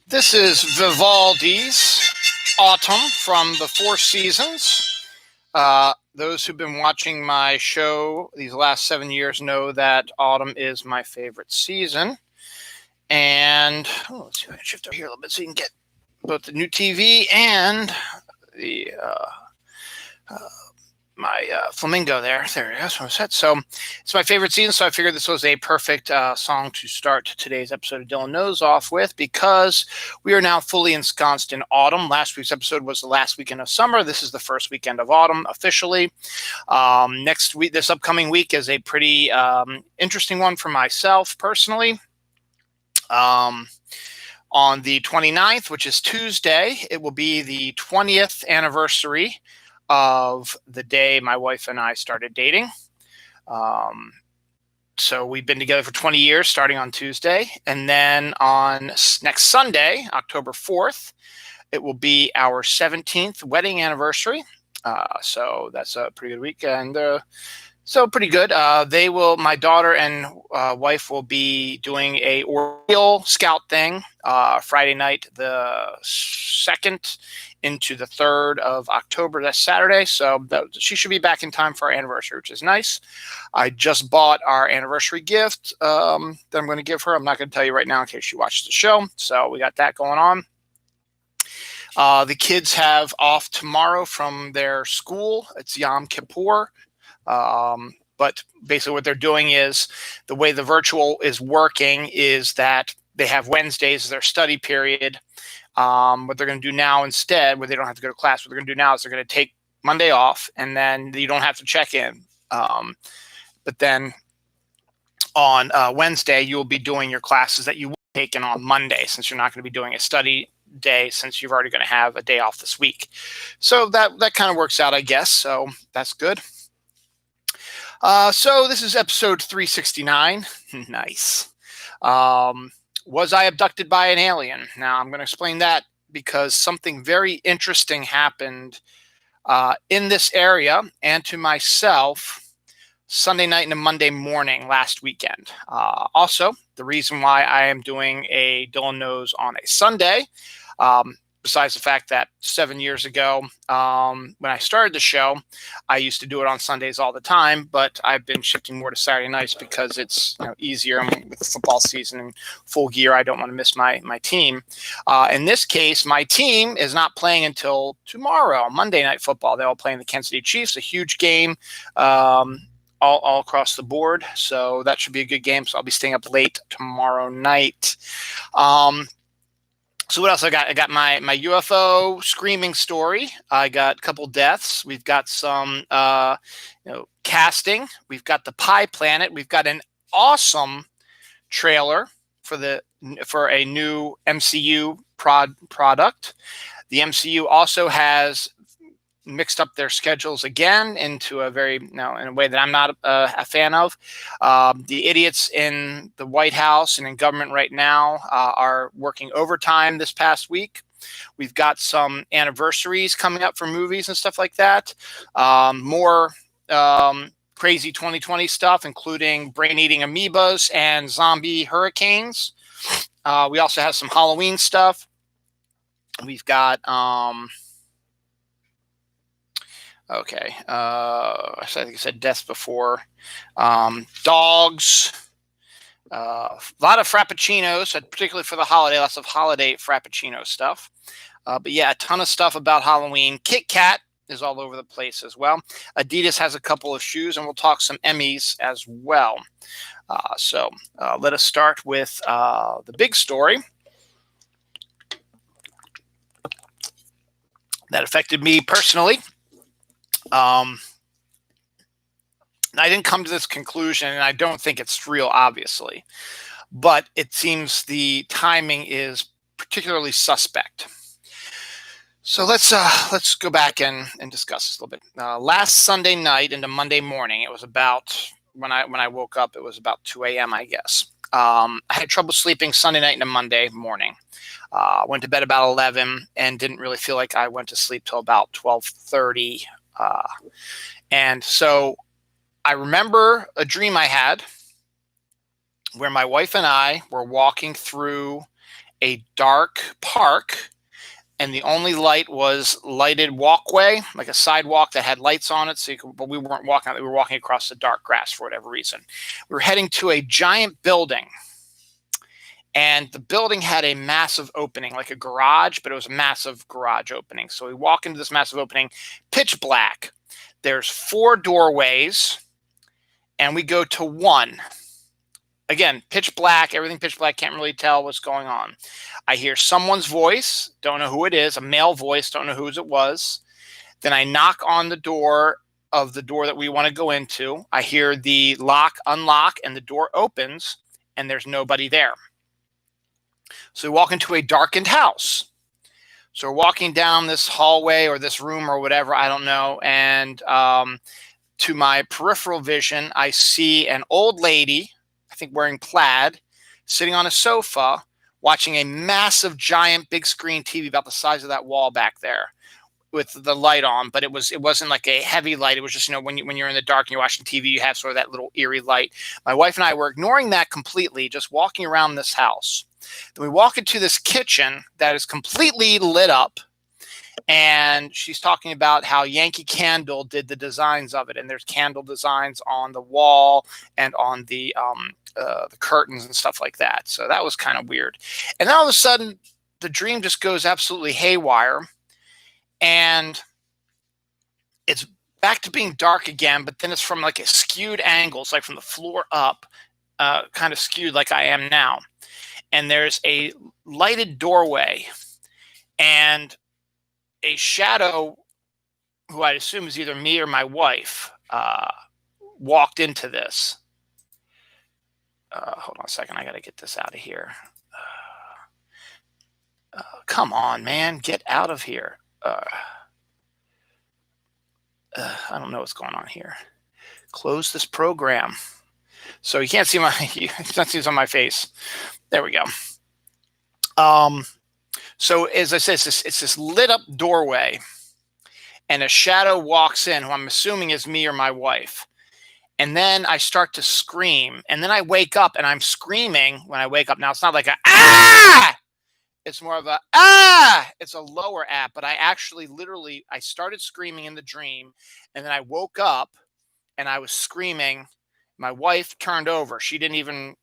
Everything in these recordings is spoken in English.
This is Vivaldi's Autumn from the Four Seasons. Those who've been watching my show these last 7 years know that autumn is my favorite season. And let's see if I can shift over here a little bit so you can get both the new TV and the my flamingo there. There it is. So it's my favorite season, so I figured this was a perfect song to start today's episode of Dylan Knows off with, because we are now fully ensconced in autumn. Last week's episode was the last weekend of summer. This is the first weekend of autumn officially. Next week, this upcoming week, is a pretty interesting one for myself personally. On the 29th, which is Tuesday, it will be the 20th anniversary of the day my wife and I started dating. So we've been together for 20 years starting on Tuesday. And then on next Sunday, October 4th, it will be our 17th wedding anniversary. So that's a pretty good weekend. So pretty good. My daughter and wife will be doing a Royale Scout thing Friday night, the 2nd into the 3rd of October. That's Saturday. So she should be back in time for our anniversary, which is nice. I just bought our anniversary gift that I'm going to give her. I'm not going to tell you right now in case she watches the show. So we got that going on. The kids have off tomorrow from their school. It's Yom Kippur. But basically what they're doing is, the way the virtual is working is that they have Wednesdays as their study period. What they're going to do now instead, where they don't have to go to class, what they're going to do now is they're going to take Monday off, and then you don't have to check in. But then on Wednesday, you will be doing your classes that you will have taken on Monday, since you're not going to be doing a study day, since you're already going to have a day off this week. So that kind of works out, I guess. So that's good. So this is episode 369. Nice. Was I abducted by an alien? Now I'm going to explain that, because something very interesting happened in this area and to myself Sunday night and Monday morning last weekend. Also, the reason why I am doing a Dylan Knows on a Sunday, besides the fact that 7 years ago, when I started the show, I used to do it on Sundays all the time, but I've been shifting more to Saturday nights because it's easier. With the football season in full gear, I don't want to miss my team. In this case, my team is not playing until tomorrow, Monday Night Football. They're all playing the Kansas City Chiefs, a huge game. All across the board. So that should be a good game. So I'll be staying up late tomorrow night. So what else I got? I got my UFO screaming story. I got a couple deaths. We've got some casting. We've got the Pie Planet. We've got an awesome trailer for a new MCU product. The MCU also has mixed up their schedules again into a in a way that I'm not a fan of. The idiots in the White House and in government right now are working overtime this past week. We've got some anniversaries coming up for movies and stuff like that. More crazy 2020 stuff, including brain-eating amoebas and zombie hurricanes. We also have some Halloween stuff. We've got okay. I think I said deaths before. Dogs. A lot of frappuccinos, particularly for the holiday. Lots of holiday frappuccino stuff. But yeah, a ton of stuff about Halloween. Kit Kat is all over the place as well. Adidas has a couple of shoes, and we'll talk some Emmys as well. So let us start with the big story that affected me personally. I didn't come to this conclusion, and I don't think it's real, obviously, but it seems the timing is particularly suspect. So let's go back and discuss this a little bit. Last Sunday night into Monday morning, it was about when I woke up, it was about 2 a.m. I guess. I had trouble sleeping Sunday night into Monday morning. Went to bed about 11 and didn't really feel like I went to sleep till about 12:30. And so I remember a dream I had where my wife and I were walking through a dark park, and the only light was lighted walkway, like a sidewalk that had lights on it. But we weren't walking out, we were walking across the dark grass for whatever reason. We were heading to a giant building, and the building had a massive opening, like a garage, but it was a massive garage opening. So we walk into this massive opening, pitch black. There's 4 doorways, and we go to one. Again, pitch black, everything pitch black, can't really tell what's going on. I hear someone's voice, don't know who it is, a male voice, don't know whose it was. Then I knock on the door of the door that we want to go into. I hear the lock unlock, and the door opens, and there's nobody there. So we walk into a darkened house. So we're walking down this hallway or this room or whatever, I don't know. And to my peripheral vision, I see an old lady, I think wearing plaid, sitting on a sofa, watching a massive, giant, big screen TV about the size of that wall back there with the light on. But it wasn't like a heavy light. It was just, when you're in the dark and you're watching TV, you have sort of that little eerie light. My wife and I were ignoring that completely, just walking around this house. Then we walk into this kitchen that is completely lit up, and she's talking about how Yankee Candle did the designs of it, and there's candle designs on the wall and on the curtains and stuff like that. So that was kind of weird. And then all of a sudden, the dream just goes absolutely haywire, and it's back to being dark again, but then it's from like a skewed angle. It's like from the floor up, kind of skewed like I am now. And there's a lighted doorway, and a shadow, who I assume is either me or my wife, walked into this. Hold on a second. I got to get this out of here. Come on, man. Get out of here. I don't know what's going on here. Close this program. So you can't see you can't see this on my face. There we go. So as I said, it's this lit up doorway, and a shadow walks in, who I'm assuming is me or my wife. And then I start to scream, and then I wake up, and I'm screaming when I wake up. Now, it's not like a ah! It's more of a ah! It's a lower ah, but I actually I started screaming in the dream, and then I woke up, and I was screaming. My wife turned over. She didn't even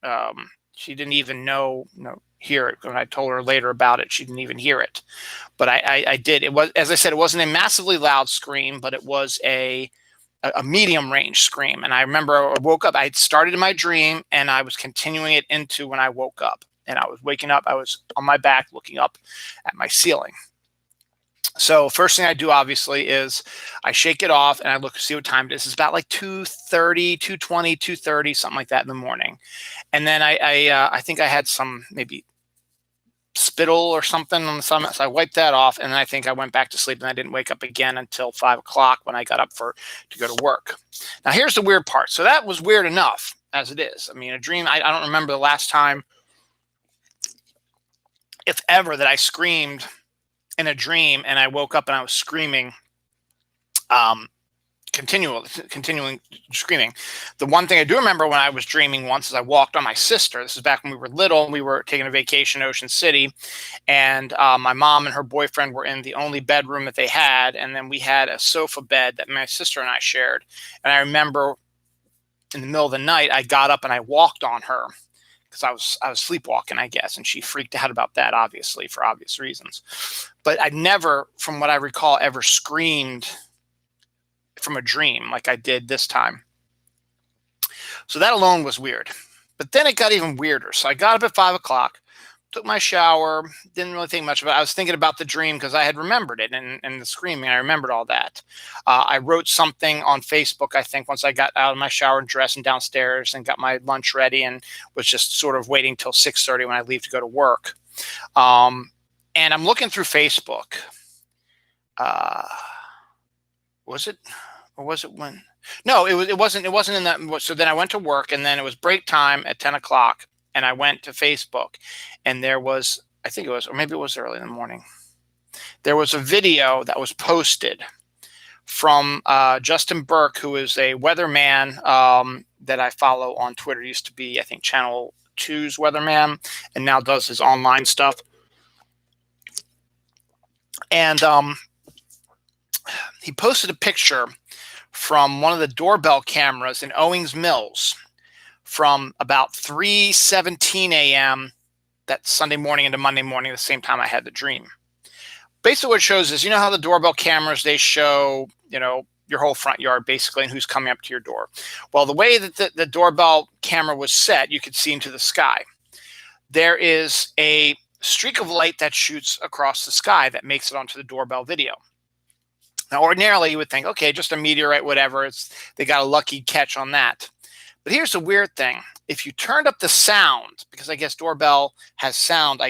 hear it. When I told her later about it, she didn't even hear it. But I did. It was, as I said, it wasn't a massively loud scream, but it was a medium range scream. And I remember I woke up. I had started in my dream, and I was continuing it into when I woke up. And I was waking up. I was on my back looking up at my ceiling. So first thing I do, obviously, is I shake it off, and I look to see what time it is. It's about like 2:30, 2:20, 2:30, something like that in the morning. And then I think I had some maybe spittle or something on the stomach, so I wiped that off, and then I think I went back to sleep, and I didn't wake up again until 5 o'clock when I got up to go to work. Now here's the weird part. So that was weird enough as it is. I mean, a dream. I don't remember the last time, if ever, that I screamed in a dream and I woke up and I was screaming, continuing screaming. The one thing I do remember when I was dreaming once is I walked on my sister. This is back when we were little, and we were taking a vacation in Ocean City, and my mom and her boyfriend were in the only bedroom that they had, and then we had a sofa bed that my sister and I shared. And I remember in the middle of the night, I got up and I walked on her, because I was sleepwalking, I guess, and she freaked out about that, obviously, for obvious reasons. But I never, from what I recall, ever screamed from a dream like I did this time. So that alone was weird. But then it got even weirder. So I got up at 5 o'clock, took my shower, didn't really think much about it. I was thinking about the dream because I had remembered it, and the screaming. I remembered all that. I wrote something on Facebook, I think, once I got out of my shower and dressed and downstairs and got my lunch ready, and was just sort of waiting till 6:30 when I leave to go to work. And I'm looking through Facebook. Was it? Or was it when? No, it wasn't in that. So then I went to work, and then it was break time at 10 o'clock. And I went to Facebook, and there was, I think it was, or maybe it was early in the morning, there was a video that was posted from Justin Burke, who is a weatherman that I follow on Twitter. Used to be, I think, Channel 2's weatherman and now does his online stuff. And he posted a picture from one of the doorbell cameras in Owings Mills from about 3:17 a.m. that Sunday morning into Monday morning, the same time I had the dream. Basically what it shows is, you know how the doorbell cameras, they show, your whole front yard basically and who's coming up to your door. Well, the way that the doorbell camera was set, you could see into the sky. There is a streak of light that shoots across the sky that makes it onto the doorbell video. Now, ordinarily you would think, okay, just a meteorite, whatever. They got a lucky catch on that. But here's the weird thing. If you turned up the sound, because I guess doorbell has sound,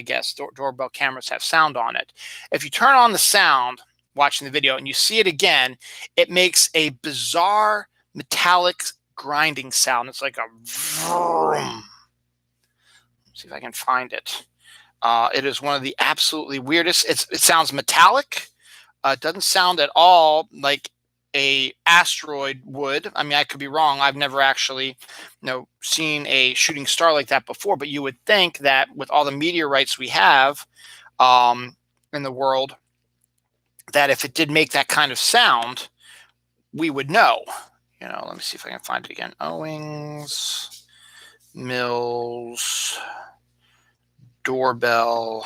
doorbell cameras have sound on it. If you turn on the sound watching the video and you see it again, it makes a bizarre metallic grinding sound. It's like a vroom. Let's see if I can find it. It is one of the absolutely weirdest. It sounds metallic. It doesn't sound at all like a asteroid would. I mean, I could be wrong. I've never actually, seen a shooting star like that before. But you would think that with all the meteorites we have in the world, that if it did make that kind of sound, we would know. Let me see if I can find it again. Owings Mills doorbell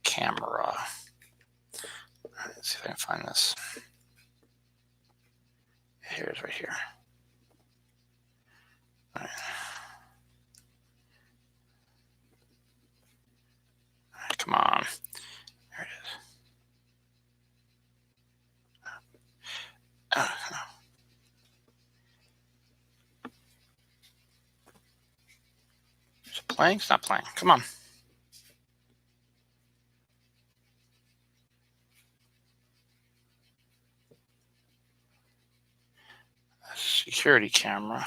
camera. Let's see if I can find this. Here it is right here. All right. All right, come on. There it is. Is it playing? It's not playing. Come on. Security camera.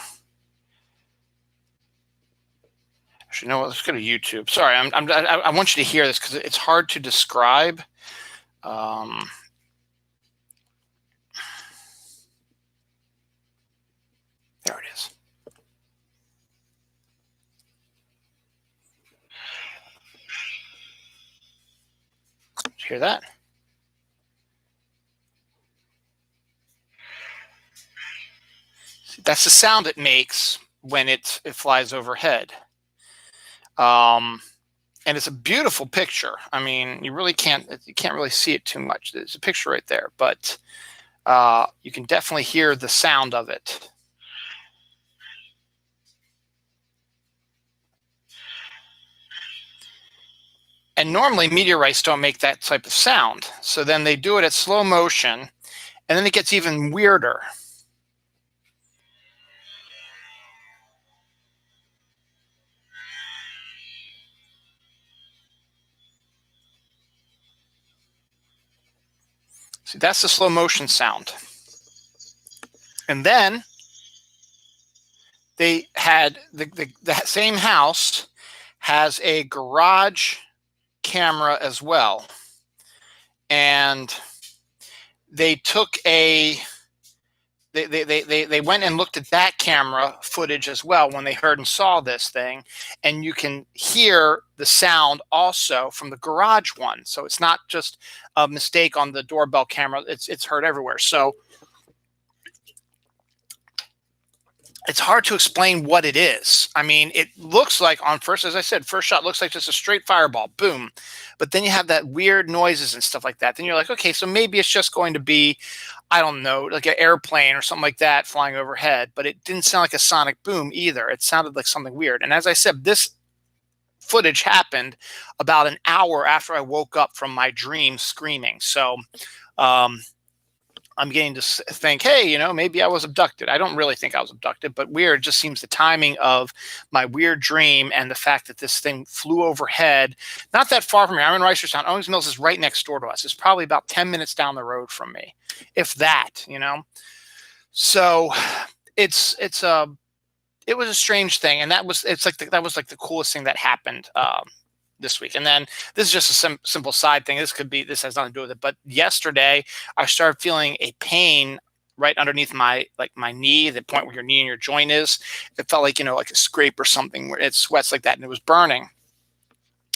Actually, no. Let's go to YouTube. Sorry, I want you to hear this because it's hard to describe. There it is. Did you hear that? That's the sound it makes when it flies overhead. And it's a beautiful picture. I mean, you can't really see it too much. There's a picture right there, but you can definitely hear the sound of it. And normally meteorites don't make that type of sound. So then they do it at slow motion, and then it gets even weirder. See, that's the slow motion sound. And then they had the same house has a garage camera as well. And they took they went and looked at that camera footage as well when they heard and saw this thing, and you can hear the sound also from the garage one. So it's not just a mistake on the doorbell camera, it's heard everywhere. So it's hard to explain what it is. I mean, it looks like as I said, first shot looks like just a straight fireball, boom. But then you have that weird noises and stuff like that. Then you're like, okay, so maybe it's just going to be, I don't know, like an airplane or something like that flying overhead. But it didn't sound like a sonic boom either. It sounded like something weird. And as I said, this footage happened about an hour after I woke up from my dream screaming. So I'm getting to think, hey, maybe I was abducted. I don't really think I was abducted, but weird just seems the timing of my weird dream and the fact that this thing flew overhead, not that far from me. I'm in Reisterstown. Owings Mills is right next door to us. It's probably about 10 minutes down the road from me, if that, So it was a strange thing, and that was like the coolest thing that happened this week. And then this is just a simple side thing. This has nothing to do with it. But yesterday I started feeling a pain right underneath my knee, the point where your knee and your joint is. It felt like, like a scrape or something where it sweats like that, and it was burning.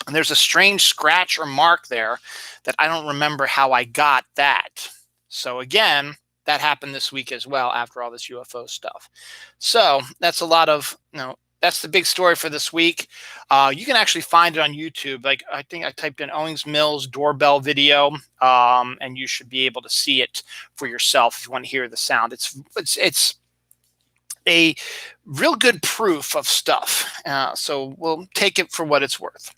And there's a strange scratch or mark there that I don't remember how I got that. So again, that happened this week as well after all this UFO stuff. So that's a lot of, that's the big story for this week. You can actually find it on YouTube. Like, I think I typed in Owings Mills doorbell video, and you should be able to see it for yourself if you want to hear the sound. It's a real good proof of stuff. So we'll take it for what it's worth.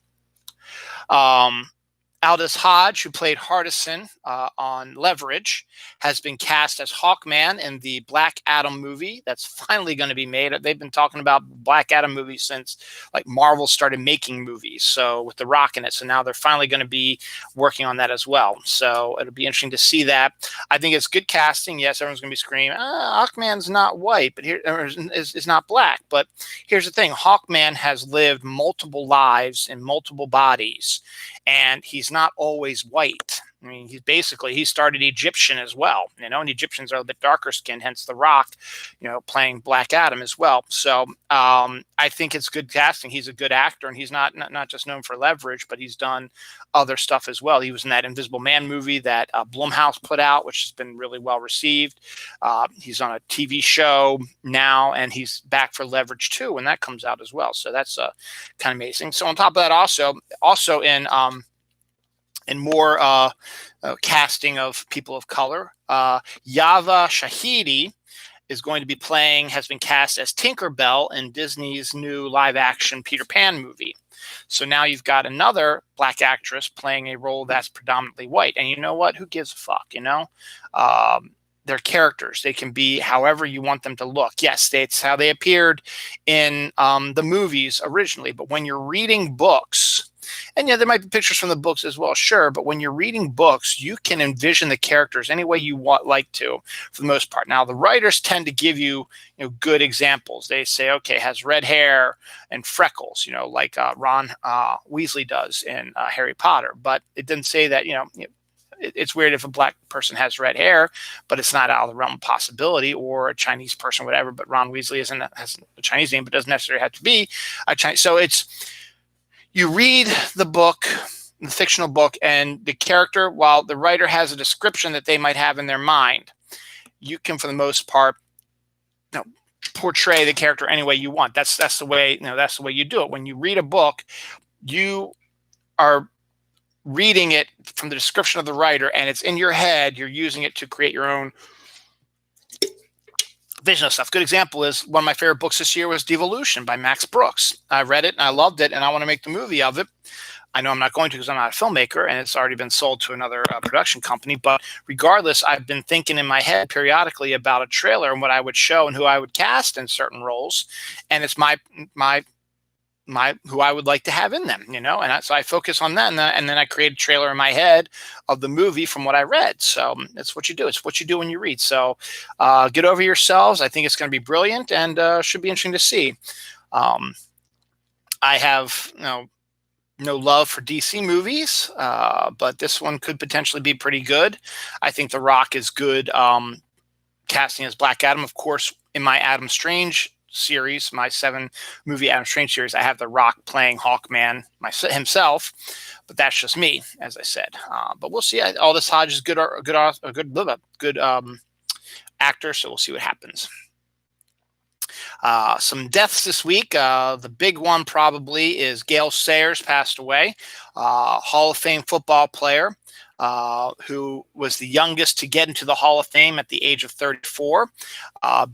Aldous Hodge, who played Hardison on Leverage, has been cast as Hawkman in the Black Adam movie that's finally going to be made. They've been talking about Black Adam movies since Marvel started making movies, so with The Rock in it. So now they're finally going to be working on that as well. So it'll be interesting to see that. I think it's good casting. Yes, everyone's going to be screaming, Hawkman's not white, but here is not black. But here's the thing: Hawkman has lived multiple lives in multiple bodies, and he's not always white. I mean, he started Egyptian as well, and Egyptians are a bit darker skinned, hence The Rock, playing Black Adam as well. So I think it's good casting. He's a good actor, and he's not just known for Leverage, but he's done other stuff as well. He was in that Invisible Man movie that Blumhouse put out, which has been really well received. He's on a TV show now, and he's back for Leverage 2 when that comes out as well. So that's kind of amazing. So on top of that, also in more casting of people of color, Yava Shahidi has been cast as Tinkerbell in Disney's new live-action Peter Pan movie. So now you've got another black actress playing a role that's predominantly white. And you know what? Who gives a fuck, They're characters. They can be however you want them to look. Yes, it's how they appeared in the movies originally. But when you're reading books, and there might be pictures from the books as well, sure. But when you're reading books, you can envision the characters any way you like to, for the most part. Now, the writers tend to give you, good examples. They say, okay, has red hair and freckles, like Ron Weasley does in Harry Potter. But it didn't say that, it's weird if a black person has red hair, but it's not out of the realm of possibility, or a Chinese person, whatever. But Ron Weasley has a Chinese name, but doesn't necessarily have to be a Chinese. So you read the book, the fictional book, and the character, while the writer has a description that they might have in their mind, you can, for the most part, portray the character any way you want. That's the way, that's the way you do it. When you read a book, you are reading it from the description of the writer, and it's in your head. You're using it to create your own vision of stuff. Good example is one of my favorite books this year was Devolution by Max Brooks. I read it and I loved it, and I want to make the movie of it. I know I'm not going to because I'm not a filmmaker, and it's already been sold to another production company. But regardless, I've been thinking in my head periodically about a trailer and what I would show and who I would cast in certain roles, and it's my who I would like to have in them, and so I focus on that, and then I create a trailer in my head of the movie from what I read. So that's what you do. It's what you do when you read. So get over yourselves. I think it's going to be brilliant, and should be interesting to see. I have no love for DC movies, but this one could potentially be pretty good. I think The Rock is good casting as Black Adam. Of course, in my Adam Strange series, my 7-movie Adam Strange series, I have The Rock playing Hawkman himself, but that's just me, as I said. But we'll see. Aldous Hodge is good actor, so we'll see what happens. Some deaths this week. The big one probably is Gale Sayers passed away, Hall of Fame football player. Who was the youngest to get into the Hall of Fame at the age of 34,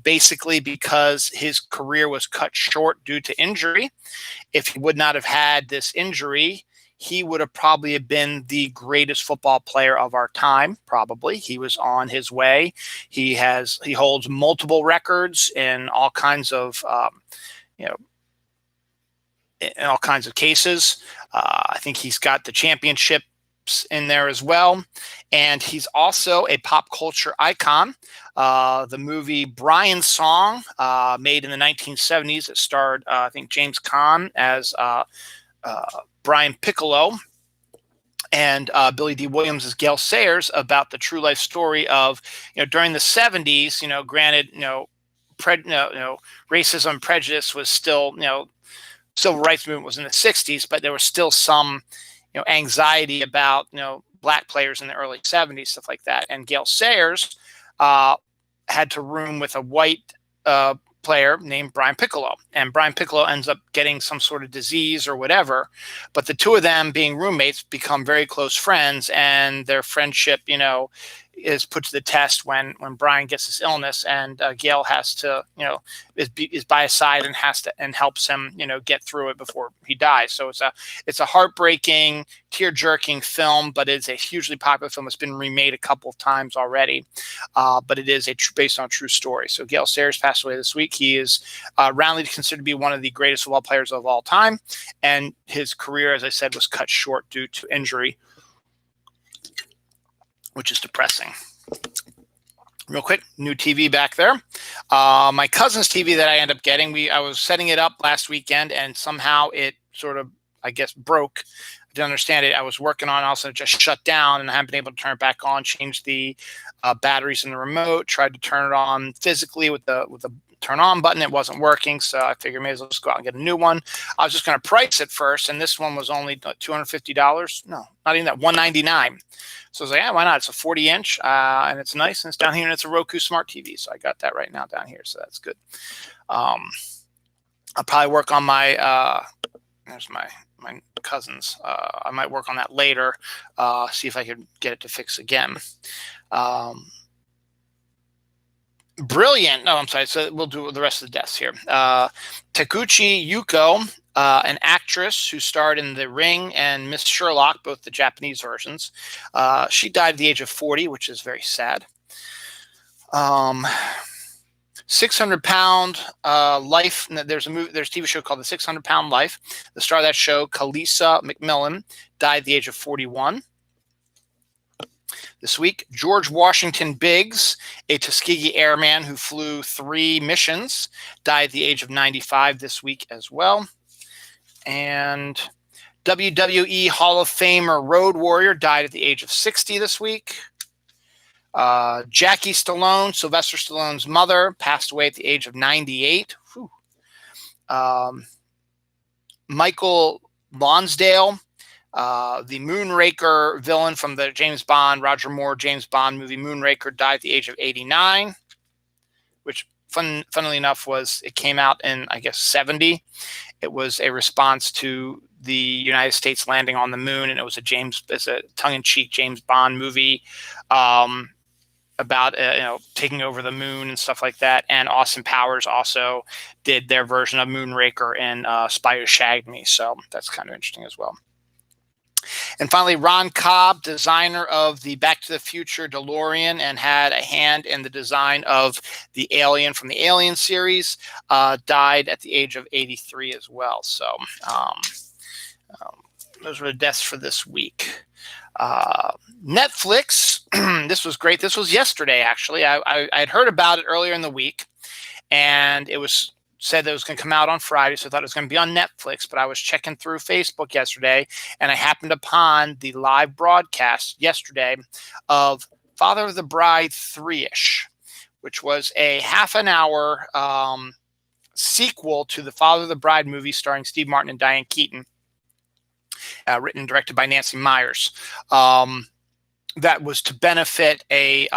basically because his career was cut short due to injury. If he would not have had this injury, he would have probably been the greatest football player of our time. Probably. He was on his way. He holds multiple records in all kinds of, in all kinds of cases. I think he's got the championship in there as well, and he's also a pop culture icon. The movie Brian's Song, made in the 1970s, it starred I think James Caan as Brian Piccolo. and Billy D. Williams as Gail Sayers, about the true life story of, during the 70s, granted, racism and prejudice was still, civil rights movement was in the 60s, but there was still some, anxiety about, black players in the early 70s, stuff like that. And Gail Sayers had to room with a white player named Brian Piccolo, and Brian Piccolo ends up getting some sort of disease or whatever, but the two of them, being roommates, become very close friends, and their friendship, is put to the test when Brian gets this illness, and Gail has to, is by his side and helps him, get through it before he dies. So it's a heartbreaking, tear-jerking film, but it's a hugely popular film. It's been remade a couple of times already, but it is based on a true story. So Gail Sayers passed away this week. He is roundly considered to be one of the greatest football players of all time, and his career, as I said, was cut short due to injury, which is depressing. Real quick, new TV back there. My cousin's TV that I ended up getting, I was setting it up last weekend, and somehow it sort of, I guess, broke. I didn't understand it. I was working on it, also it just shut down, and I haven't been able to turn it back on. Changed the batteries in the remote, tried to turn it on physically with the turn on button. It wasn't working, so I figured maybe I'll just go out and get a new one. I was just going to price it first, and this one was only $250. No, not even that, $199. So I was like, yeah, why not? It's a 40-inch, and it's nice, and it's down here, and it's a Roku Smart TV. So I got that right now down here, so that's good. I'll probably work on my, there's my cousin's. I might work on that later, see if I could get it to fix again. Brilliant. No, I'm sorry. So we'll do the rest of the deaths here. Takuchi Yuko, an actress who starred in The Ring and Miss Sherlock, both the Japanese versions. She died at the age of 40, which is very sad. 600-Pound Life. There's a TV show called The 600-Pound Life. The star of that show, Kalisa McMillan, died at the age of 41. This week, George Washington Biggs, a Tuskegee airman who flew 3 missions, died at the age of 95 this week as well. And WWE Hall of Famer Road Warrior died at the age of 60 this week. Jackie Stallone, Sylvester Stallone's mother, passed away at the age of 98. Michael Lonsdale, the Moonraker villain from the James Bond, Roger Moore James Bond movie Moonraker, died at the age of 89, which funnily enough it came out in, I guess, 70. It was a response to the United States landing on the moon, and it was a tongue-in-cheek James Bond movie about taking over the moon and stuff like that. And Austin Powers also did their version of Moonraker in Spy Who Shagged Me, so that's kind of interesting as well. And finally, Ron Cobb, designer of the Back to the Future DeLorean and had a hand in the design of the alien from the Alien series, died at the age of 83 as well. So those were the deaths for this week. Netflix, this was great. This was yesterday, actually. I had heard about it earlier in the week, and it was said that it was going to come out on Friday, so I thought it was going to be on Netflix, but I was checking through Facebook yesterday, and I happened upon the live broadcast yesterday of Father of the Bride 3-ish, which was a half an hour sequel to the Father of the Bride movie starring Steve Martin and Diane Keaton, written and directed by Nancy Meyers. That was to benefit a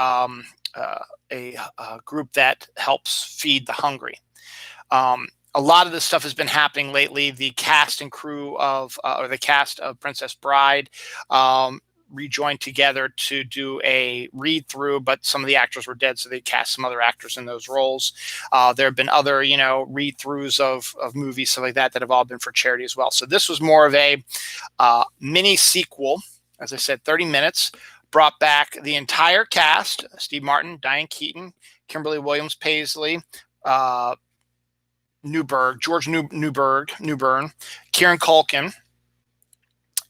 group that helps feed the hungry. A lot of this stuff has been happening lately. The cast and crew of Princess Bride rejoined together to do a read-through, but some of the actors were dead, so they cast some other actors in those roles. There have been other, read-throughs of movies, stuff like that have all been for charity as well. So this was more of a mini sequel, as I said, 30 minutes, brought back the entire cast: Steve Martin, Diane Keaton, Kimberly Williams Paisley, George Newbern, Kieran Culkin,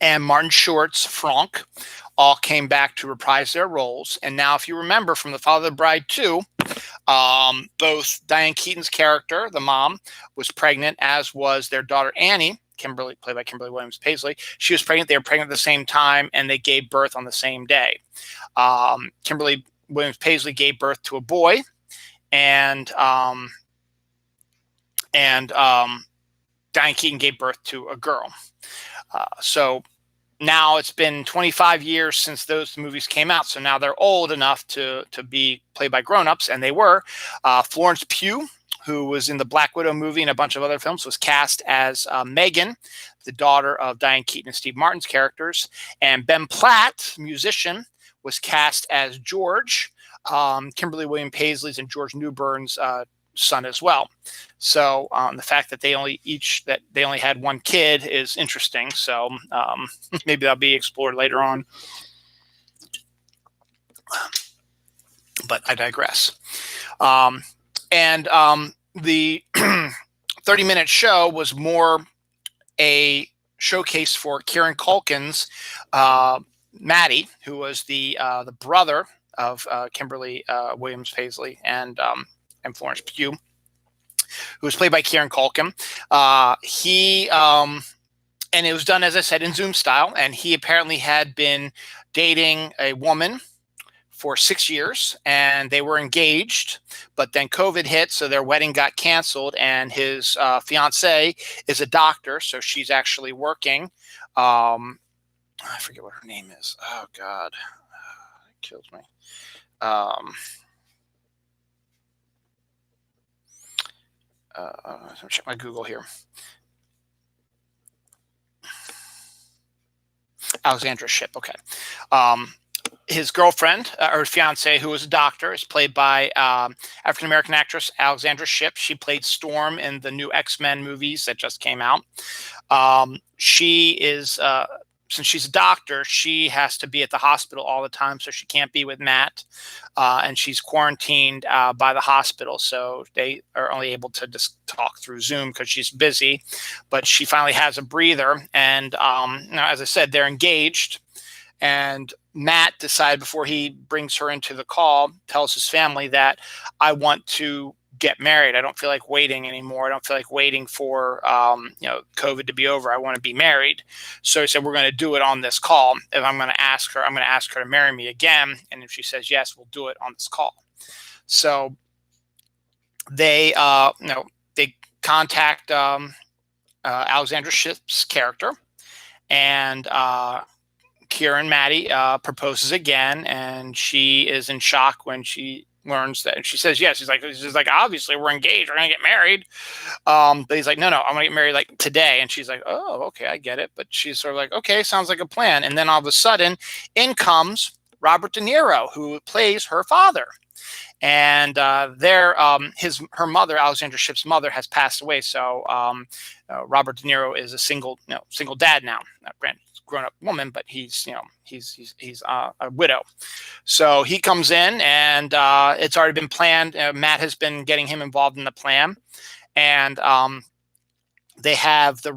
and Martin Short's Franck all came back to reprise their roles. And now, if you remember from The Father of the Bride 2, both Diane Keaton's character, the mom, was pregnant, as was their daughter Annie, Kimberly, played by Kimberly Williams Paisley. She was pregnant. They were pregnant at the same time, and they gave birth on the same day. Kimberly Williams Paisley gave birth to a boy, and Diane Keaton gave birth to a girl. So now it's been 25 years since those movies came out. So now they're old enough to be played by grown-ups, and they were. Florence Pugh, who was in the Black Widow movie and a bunch of other films, was cast as Megan, the daughter of Diane Keaton and Steve Martin's characters. And Ben Platt, musician, was cast as George, Kimberly Williams Paisley's and George Newburn's son as well. So the fact that they only had one kid is interesting. So maybe that'll be explored later on. But I digress. The 30-minute show was more a showcase for Kieran Culkin's Maddie, who was the brother of Kimberly Williams Paisley and Florence Pugh, who was played by Kieran Culkin. And it was done, as I said, in Zoom style. And he apparently had been dating a woman for 6 years, and they were engaged. But then COVID hit, so their wedding got canceled. And his fiance is a doctor, so she's actually working. I forget what her name is. Oh God, it kills me. Let me check my Google here. Alexandra Ship. Okay. His girlfriend or fiance, who was a doctor, is played by African-American actress Alexandra Ship. She played Storm in the new X-Men movies that just came out. She is, since she's a doctor, she has to be at the hospital all the time, so she can't be with Matt. And she's quarantined by the hospital, so they are only able to just talk through Zoom because she's busy. But she finally has a breather, and as I said, they're engaged. And Matt decided before he brings her into the call, tells his family that I want to get married. I don't feel like waiting anymore. I don't feel like waiting for COVID to be over. I want to be married. So he said, we're going to do it on this call. If I'm going to ask her to marry me again. And if she says yes, we'll do it on this call. So they contact Alexandra Ship's character, and Kieran, Maddie, proposes again, and she is in shock when she learns that. And she says yes. She's like, obviously we're engaged. We're gonna get married. But he's like, no, I'm gonna get married like today. And she's like, oh, okay, I get it. But she's sort of like, okay, sounds like a plan. And then all of a sudden, in comes Robert De Niro, who plays her father. And her mother, Alexandra Ship's mother, has passed away. So Robert De Niro is a single dad now. Grown-up woman, but he's a widow. So he comes in, and it's already been planned. Matt has been getting him involved in the plan, and they have the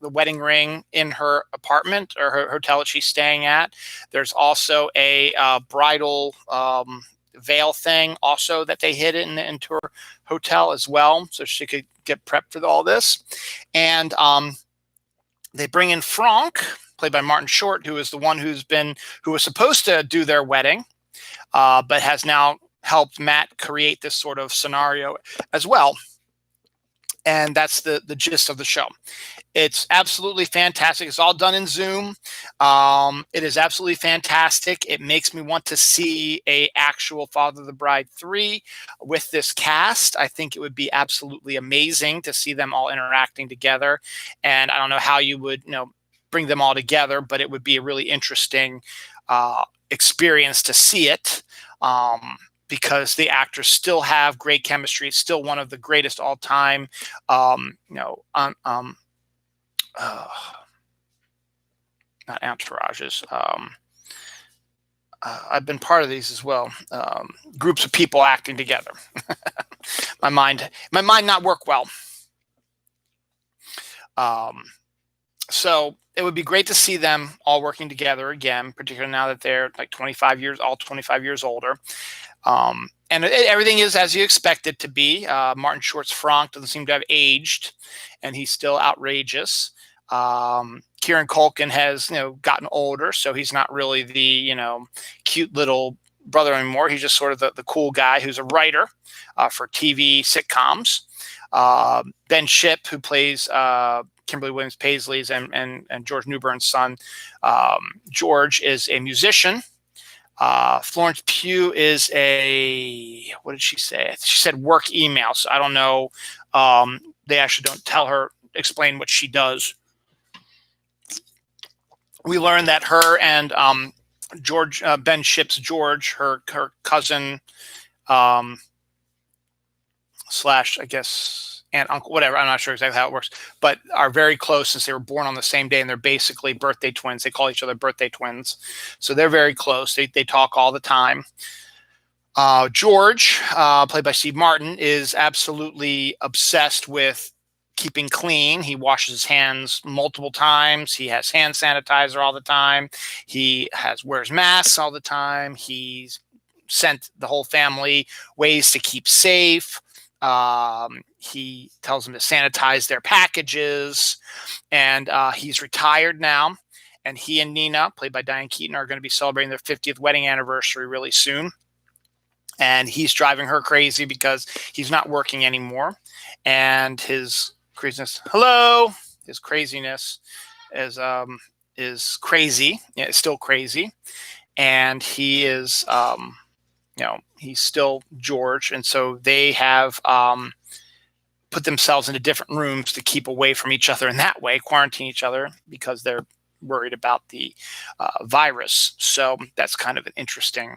wedding ring in her apartment or her hotel that she's staying at. There's also a bridal veil thing also that they hid into her hotel as well, so she could get prepped for all this. And they bring in Franck, played by Martin Short, who is the one who was supposed to do their wedding, but has now helped Matt create this sort of scenario as well. And that's the gist of the show. It's absolutely fantastic. It's all done in Zoom. It is absolutely fantastic. It makes me want to see a actual Father of the Bride 3 with this cast. I think it would be absolutely amazing to see them all interacting together. And I don't know how you would, bring them all together, but it would be a really interesting experience to see it. Because the actors still have great chemistry. It's still one of the greatest all time, not entourages. I've been part of these as well. Groups of people acting together. my mind not work well. So it would be great to see them all working together again, particularly now that they're like 25 years older. And everything is as you expect it to be. Martin Short's Franck doesn't seem to have aged, and he's still outrageous. Kieran Culkin has, gotten older, so he's not really the, cute little brother anymore. He's just sort of the cool guy who's a writer for TV sitcoms. Ben Ship, who plays Kimberly Williams Paisley's and George Newbern's son. George is a musician. Florence Pugh is what did she say? She said work email. So I don't know. They actually don't explain what she does. We learned that her and George, Ben Ship's George, her cousin, slash, I guess, aunt, uncle, whatever. I'm not sure exactly how it works, but are very close since they were born on the same day, and they're basically birthday twins. They call each other birthday twins. So they're very close. They talk all the time. George, played by Steve Martin, is absolutely obsessed with keeping clean. He washes his hands multiple times. He has hand sanitizer all the time. He wears masks all the time. He's sent the whole family ways to keep safe. He tells them to sanitize their packages, and he's retired now. And he and Nina, played by Diane Keaton, are going to be celebrating their 50th wedding anniversary really soon. And he's driving her crazy because he's not working anymore. And his craziness, his craziness is crazy. Yeah, it's still crazy. And he is, he's still George. And so they have put themselves into different rooms to keep away from each other in that way, quarantine each other because they're worried about the virus. So that's kind of an interesting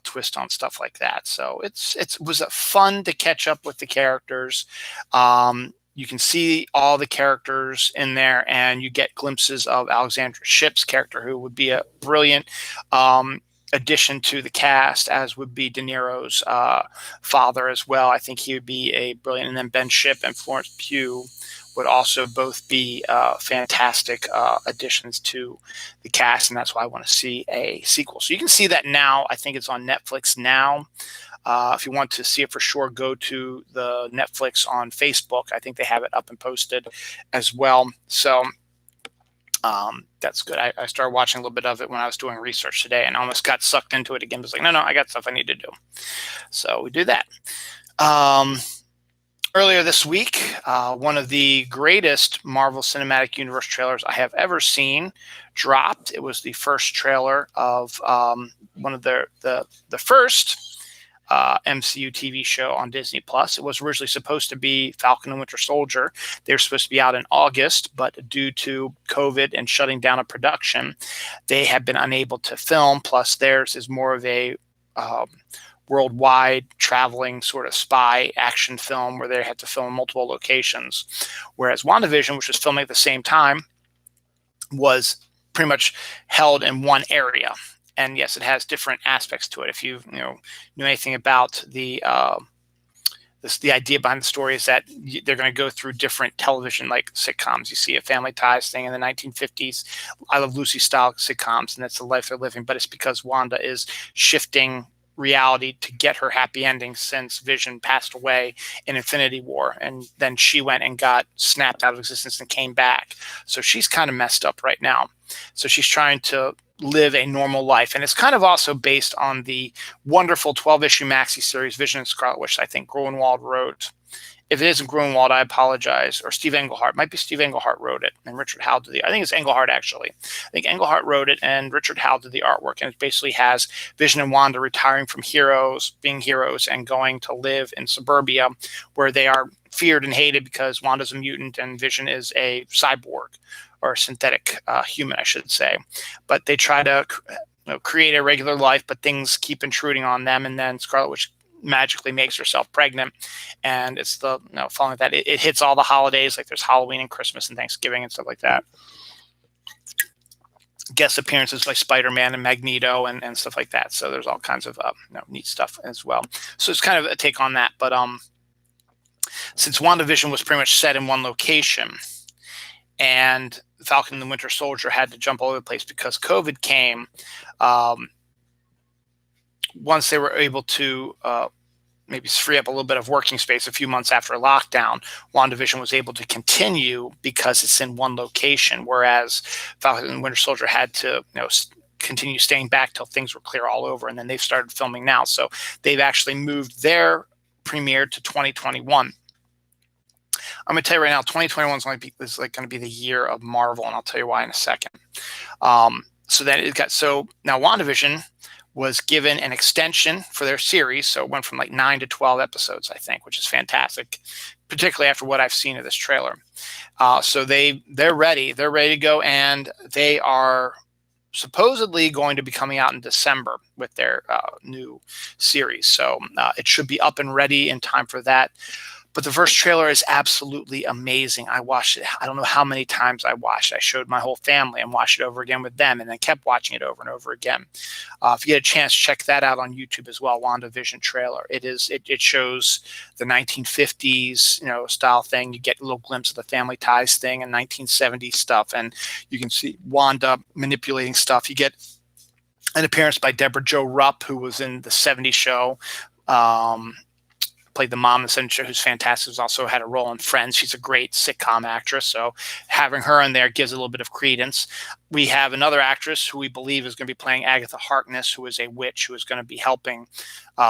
twist on stuff like that. So it was fun to catch up with the characters. You can see all the characters in there, and you get glimpses of Alexandra Ship's character, who would be a brilliant addition to the cast, as would be De Niro's father as well. I think he would be a brilliant. And then Ben Ship and Florence Pugh would also both be fantastic additions to the cast, and that's why I want to see a sequel. So you can see that now. I think it's on Netflix now. If you want to see it for sure, go to the Netflix on Facebook. I think they have it up and posted as well. So that's good. I started watching a little bit of it when I was doing research today, and almost got sucked into it again. I was like, no, I got stuff I need to do. So we do that. Earlier this week, one of the greatest Marvel Cinematic Universe trailers I have ever seen dropped. It was the first trailer of one of the first MCU TV show on Disney Plus. It was originally supposed to be Falcon and Winter Soldier. They were supposed to be out in August, but due to COVID and shutting down a production, they have been unable to film. Plus, theirs is more of a worldwide traveling sort of spy action film where they had to film in multiple locations. Whereas WandaVision, which was filming at the same time, was pretty much held in one area. And yes, it has different aspects to it. If you knew anything about the idea behind the story, is that they're going to go through different television like sitcoms. You see a Family Ties thing in the 1950s, I Love Lucy style sitcoms, and that's the life they're living. But it's because Wanda is shifting reality to get her happy ending since Vision passed away in Infinity War, and then she went and got snapped out of existence and came back. So she's kind of messed up right now. So she's trying to live a normal life, and it's kind of also based on the wonderful 12-issue maxi series Vision and Scarlet Witch I think Grunwald wrote. If it isn't Grunwald, I apologize. Or Steve Englehart. Might be Steve Englehart wrote it, and Richard Howell did I think it's Englehart, actually. I think Englehart wrote it, and Richard Howell did the artwork. And it basically has Vision and Wanda retiring from being heroes, and going to live in suburbia, where they are feared and hated because Wanda's a mutant and Vision is a cyborg, or a synthetic human, I should say. But they try to create a regular life, but things keep intruding on them. And then Scarlet Witch magically makes herself pregnant, and it's following that it hits all the holidays, like there's Halloween and Christmas and Thanksgiving and stuff like that. Guest appearances by Spider-Man and Magneto and stuff like that. So there's all kinds of neat stuff as well. So it's kind of a take on that. But since WandaVision was pretty much set in one location, and Falcon and the Winter Soldier had to jump all over the place because COVID came, once they were able to maybe free up a little bit of working space a few months after lockdown, WandaVision was able to continue because it's in one location, whereas Falcon and Winter Soldier had to, continue staying back till things were clear all over, and then they've started filming now. So they've actually moved their premiere to 2021. I'm going to tell you right now, 2021 is going to be the year of Marvel, and I'll tell you why in a second. So now WandaVision was given an extension for their series, so it went from like 9 to 12 episodes, I think, which is fantastic, particularly after what I've seen of this trailer. So they're ready to go, and they are supposedly going to be coming out in December with their new series. So it should be up and ready in time for that. But the first trailer is absolutely amazing. I watched it. I don't know how many times I watched it. I showed my whole family and watched it over again with them, and then kept watching it over and over again. If you get a chance, check that out on YouTube as well. WandaVision trailer. It shows the 1950s style thing. You get a little glimpse of the family ties thing and 1970s stuff, and you can see Wanda manipulating stuff. You get an appearance by Deborah Jo Rupp, who was in the 70s show. Played the mom in the 70s show, who's fantastic. Who's also had a role in Friends. She's a great sitcom actress, so having her in there gives a little bit of credence. We have another actress who we believe is going to be playing Agatha Harkness, who is a witch who is going to be helping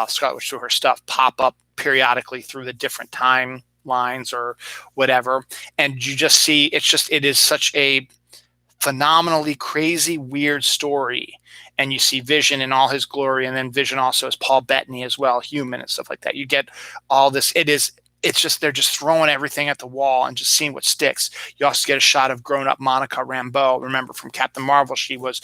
Scarlet Witch through her stuff pop up periodically through the different timelines or whatever. And you just see it is such a phenomenally crazy, weird story. And you see Vision in all his glory, and then Vision also is Paul Bettany as well, human and stuff like that. You get all this. It's just they're just throwing everything at the wall and just seeing what sticks. You also get a shot of grown-up Monica Rambeau. Remember from Captain Marvel, she was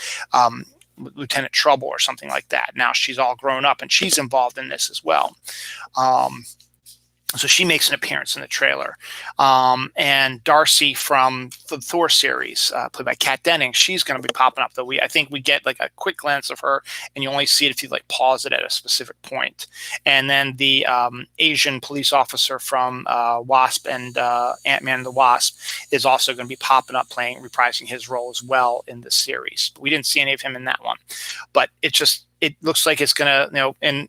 Lieutenant Trouble or something like that. Now she's all grown up, and she's involved in this as well. So she makes an appearance in the trailer. And Darcy from the Thor series, played by Kat Dennings, she's going to be popping up. Though I think we get like a quick glance of her, and you only see it if you like pause it at a specific point. And then the Asian police officer from Wasp and Ant-Man and the Wasp is also going to be popping up, reprising his role as well in the series. But we didn't see any of him in that one. But it looks like it's going to, and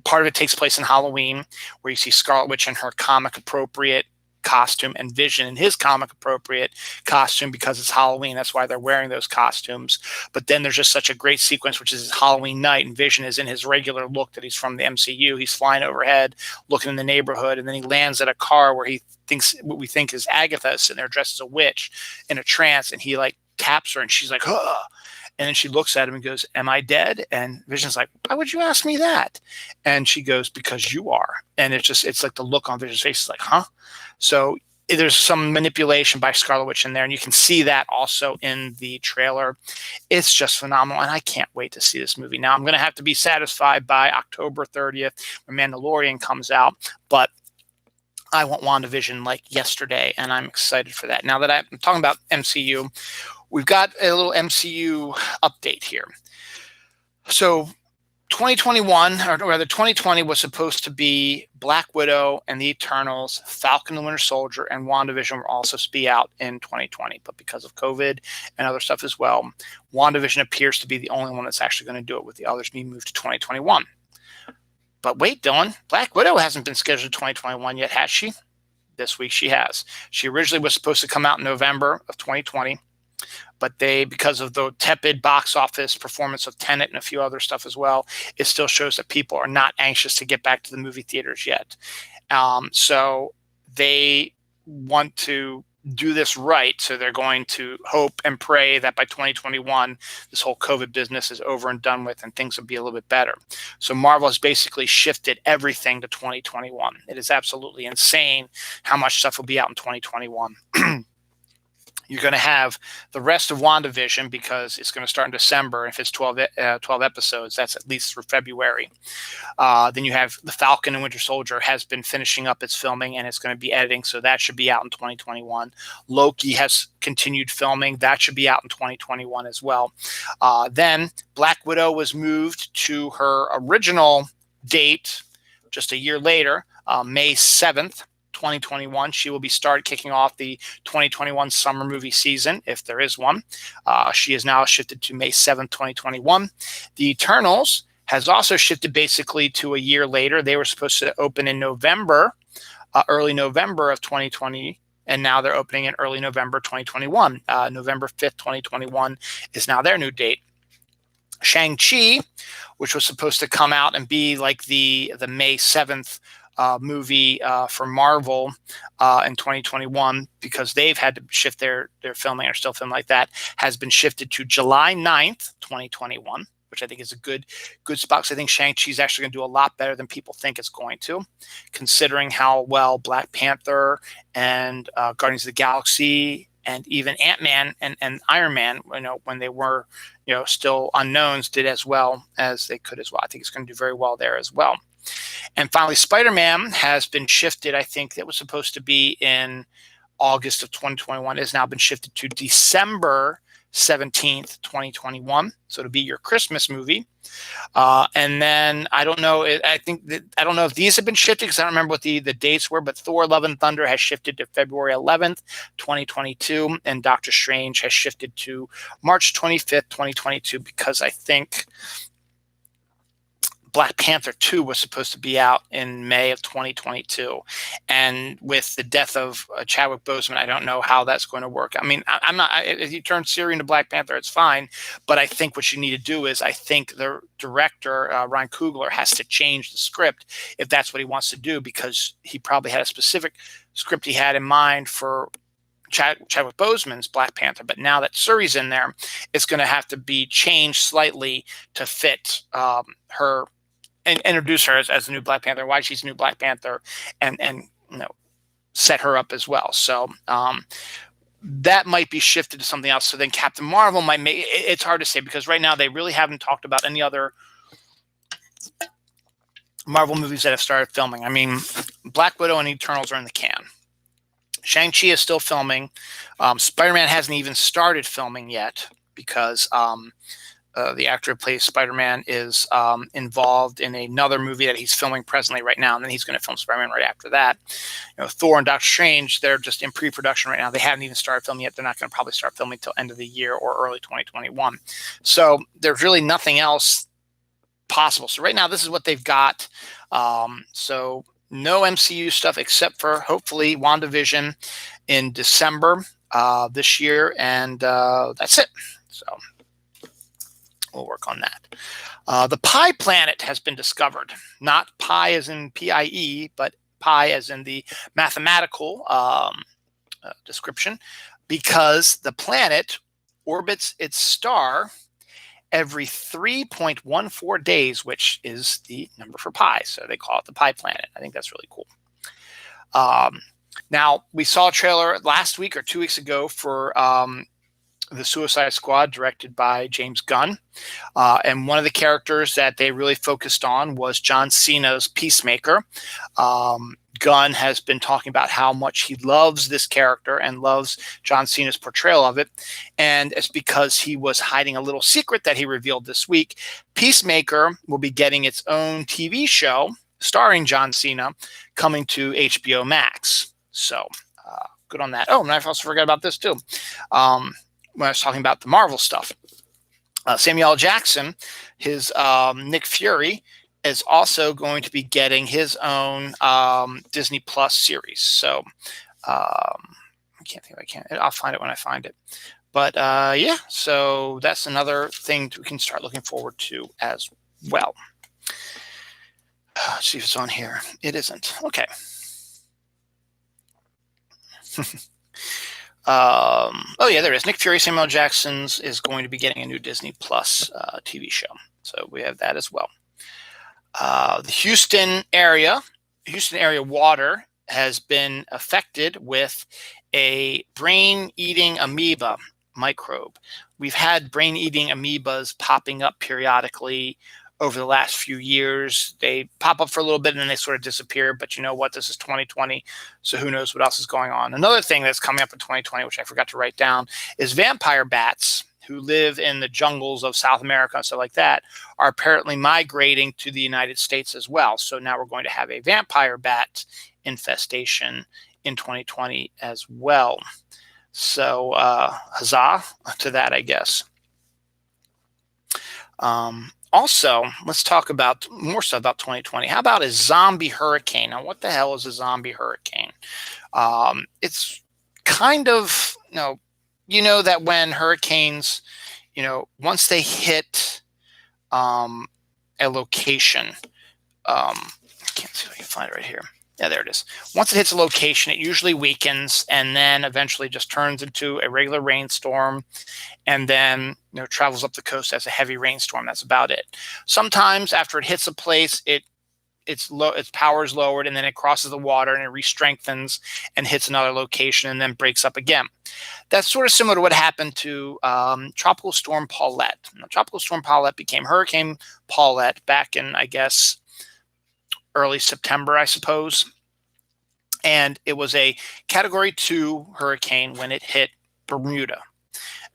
part of it takes place in Halloween, where you see Scarlet Witch in her comic appropriate costume and Vision in his comic appropriate costume because it's Halloween. That's why they're wearing those costumes. But then there's just such a great sequence, which is Halloween night, and Vision is in his regular look that he's from the MCU. He's flying overhead, looking in the neighborhood, and then he lands at a car where what we think is Agatha sitting there dressed as a witch in a trance, and he like taps her, and she's like, huh. And then she looks at him and goes, "Am I dead?" And Vision's like, "Why would you ask me that?" And she goes, "Because you are." And it's like the look on Vision's face is like, huh? So there's some manipulation by Scarlet Witch in there, and you can see that also in the trailer. It's just phenomenal, and I can't wait to see this movie. Now, I'm going to have to be satisfied by October 30th when Mandalorian comes out, but I want WandaVision like yesterday, and I'm excited for that. Now that I'm talking about MCU, we've got a little MCU update here. So 2021, or rather 2020, was supposed to be Black Widow and the Eternals, Falcon and Winter Soldier, and WandaVision were also supposed to be out in 2020. But because of COVID and other stuff as well, WandaVision appears to be the only one that's actually going to do it, with the others being moved to 2021. But wait, Dylan, Black Widow hasn't been scheduled 2021 yet, has she? This week she has. She originally was supposed to come out in November of 2020. But because of the tepid box office performance of Tenet and a few other stuff as well, it still shows that people are not anxious to get back to the movie theaters yet. So they want to do this right. So they're going to hope and pray that by 2021, this whole COVID business is over and done with, and things will be a little bit better. So Marvel has basically shifted everything to 2021. It is absolutely insane how much stuff will be out in 2021. You're going to have the rest of WandaVision, because it's going to start in December. If it's 12 episodes, that's at least through February. Then you have the Falcon and Winter Soldier has been finishing up its filming, and it's going to be editing, so that should be out in 2021. Loki has continued filming. That should be out in 2021 as well. Then Black Widow was moved to her original date just a year later, May 7th. 2021. She will be kicking off the 2021 summer movie season, if there is one. She is now shifted to May 7th, 2021. The Eternals has also shifted basically to a year later. They were supposed to open in November, early November of 2020, and now they're opening in early November 2021. November 5th, 2021 is now their new date. Shang-Chi, which was supposed to come out and be like the May 7th movie for Marvel in 2021, because they've had to shift their filming, or still filming like that, has been shifted to July 9th, 2021, which I think is a good spot, because I think Shang-Chi is actually going to do a lot better than people think it's going to, considering how well Black Panther and Guardians of the Galaxy and even Ant-Man and Iron Man, when they were, still unknowns, did as well as they could as well. I think it's going to do very well there as well. And finally, Spider-Man has been shifted. I think it was supposed to be in August of 2021. It has now been shifted to December 17th, 2021. So it'll be your Christmas movie. And then I don't know. I don't know if these have been shifted, because I don't remember what the dates were. But Thor: Love and Thunder has shifted to February 11th, 2022, and Doctor Strange has shifted to March 25th, 2022, because I think Black Panther 2 was supposed to be out in May of 2022. And with the death of Chadwick Boseman, I don't know how that's going to work. I mean, I'm not, if you turn Siri into Black Panther, it's fine. But I think what you need to do is, I think the director, Ryan Coogler, has to change the script if that's what he wants to do, because he probably had a specific script he had in mind for Chadwick Boseman's Black Panther. But now that Suri's in there, it's going to have to be changed slightly to fit her, and introduce her as the new Black Panther, why she's the new Black Panther, and set her up as well. So that might be shifted to something else. So then Captain Marvel might make it's hard to say, because right now they really haven't talked about any other Marvel movies that have started filming. I mean, Black Widow and Eternals are in the can. Shang-Chi is still filming. Spider-Man hasn't even started filming yet, because the actor who plays Spider-Man is involved in another movie that he's filming presently right now, and then he's going to film Spider-Man right after that. Thor and Doctor Strange, they're just in pre-production right now. They haven't even started filming yet. They're not going to probably start filming till end of the year or early 2021. So there's really nothing else possible. So right now, this is what they've got. So no MCU stuff, except for hopefully WandaVision in December this year, and that's it. So we'll work on that. The Pi planet has been discovered. Not pi as in P-I-E, but pi as in the mathematical description, because the planet orbits its star every 3.14 days, which is the number for pi. So they call it the Pi planet. I think that's really cool. Now, we saw a trailer last week or 2 weeks ago for the Suicide Squad, directed by James Gunn. And one of the characters that they really focused on was John Cena's Peacemaker. Gunn has been talking about how much he loves this character and loves John Cena's portrayal of it. And it's because he was hiding a little secret that he revealed this week. Peacemaker will be getting its own TV show starring John Cena, coming to HBO Max. So good on that. Oh, and I also forgot about this too. When I was talking about the Marvel stuff, Samuel L. Jackson, his Nick Fury, is also going to be getting his own Disney Plus series. So I can't think if I can. I'll find it when I find it. But yeah, so that's another thing we can start looking forward to as well. Let's see if it's on here. It isn't. Okay. Oh yeah, there it is. Nick Fury, Samuel L. Jackson's is going to be getting a new Disney Plus TV show. So we have that as well. The Houston area water has been affected with a brain-eating amoeba microbe. We've had brain-eating amoebas popping up periodically over the last few years. They pop up for a little bit and then they sort of disappear. But you know what? This is 2020, so who knows what else is going on. Another thing that's coming up in 2020, which I forgot to write down, is vampire bats who live in the jungles of South America and stuff like that are apparently migrating to the United States as well. So now we're going to have a vampire bat infestation in 2020 as well. So huzzah to that, I guess. Also, let's talk about more so about 2020. How about a zombie hurricane? Now, what the hell is a zombie hurricane? It's kind of, that when hurricanes, once they hit a location, I can't see if I can find it right here. Yeah, there it is. Once it hits a location, it usually weakens and then eventually just turns into a regular rainstorm, and then travels up the coast as a heavy rainstorm. That's about it. Sometimes after it hits a place, its power is lowered, and then it crosses the water and it re-strengthens and hits another location and then breaks up again. That's sort of similar to what happened to Tropical Storm Paulette. Now, Tropical Storm Paulette became Hurricane Paulette back in, I guess, early September, I suppose. And it was a Category 2 hurricane when it hit Bermuda.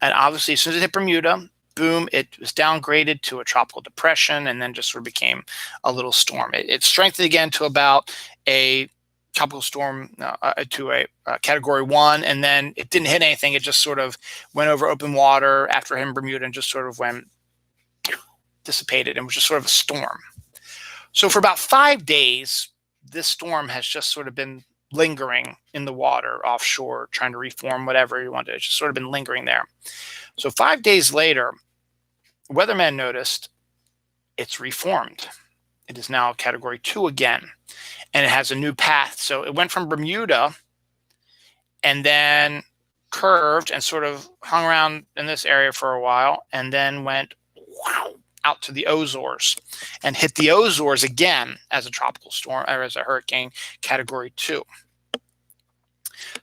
And obviously, as soon as it hit Bermuda, boom, it was downgraded to a tropical depression and then just sort of became a little storm. It strengthened again to about a tropical storm, to a Category 1, and then it didn't hit anything. It just sort of went over open water after hitting Bermuda and just sort of dissipated and was just sort of a storm. So for about 5 days, this storm has just sort of been lingering in the water offshore, trying to reform whatever you want to. It's just sort of been lingering there. So 5 days later, Weatherman noticed it's reformed. It is now Category 2 again, and it has a new path. So it went from Bermuda and then curved and sort of hung around in this area for a while, and then went out to the Azores and hit the Azores again as a tropical storm or as a hurricane Category 2.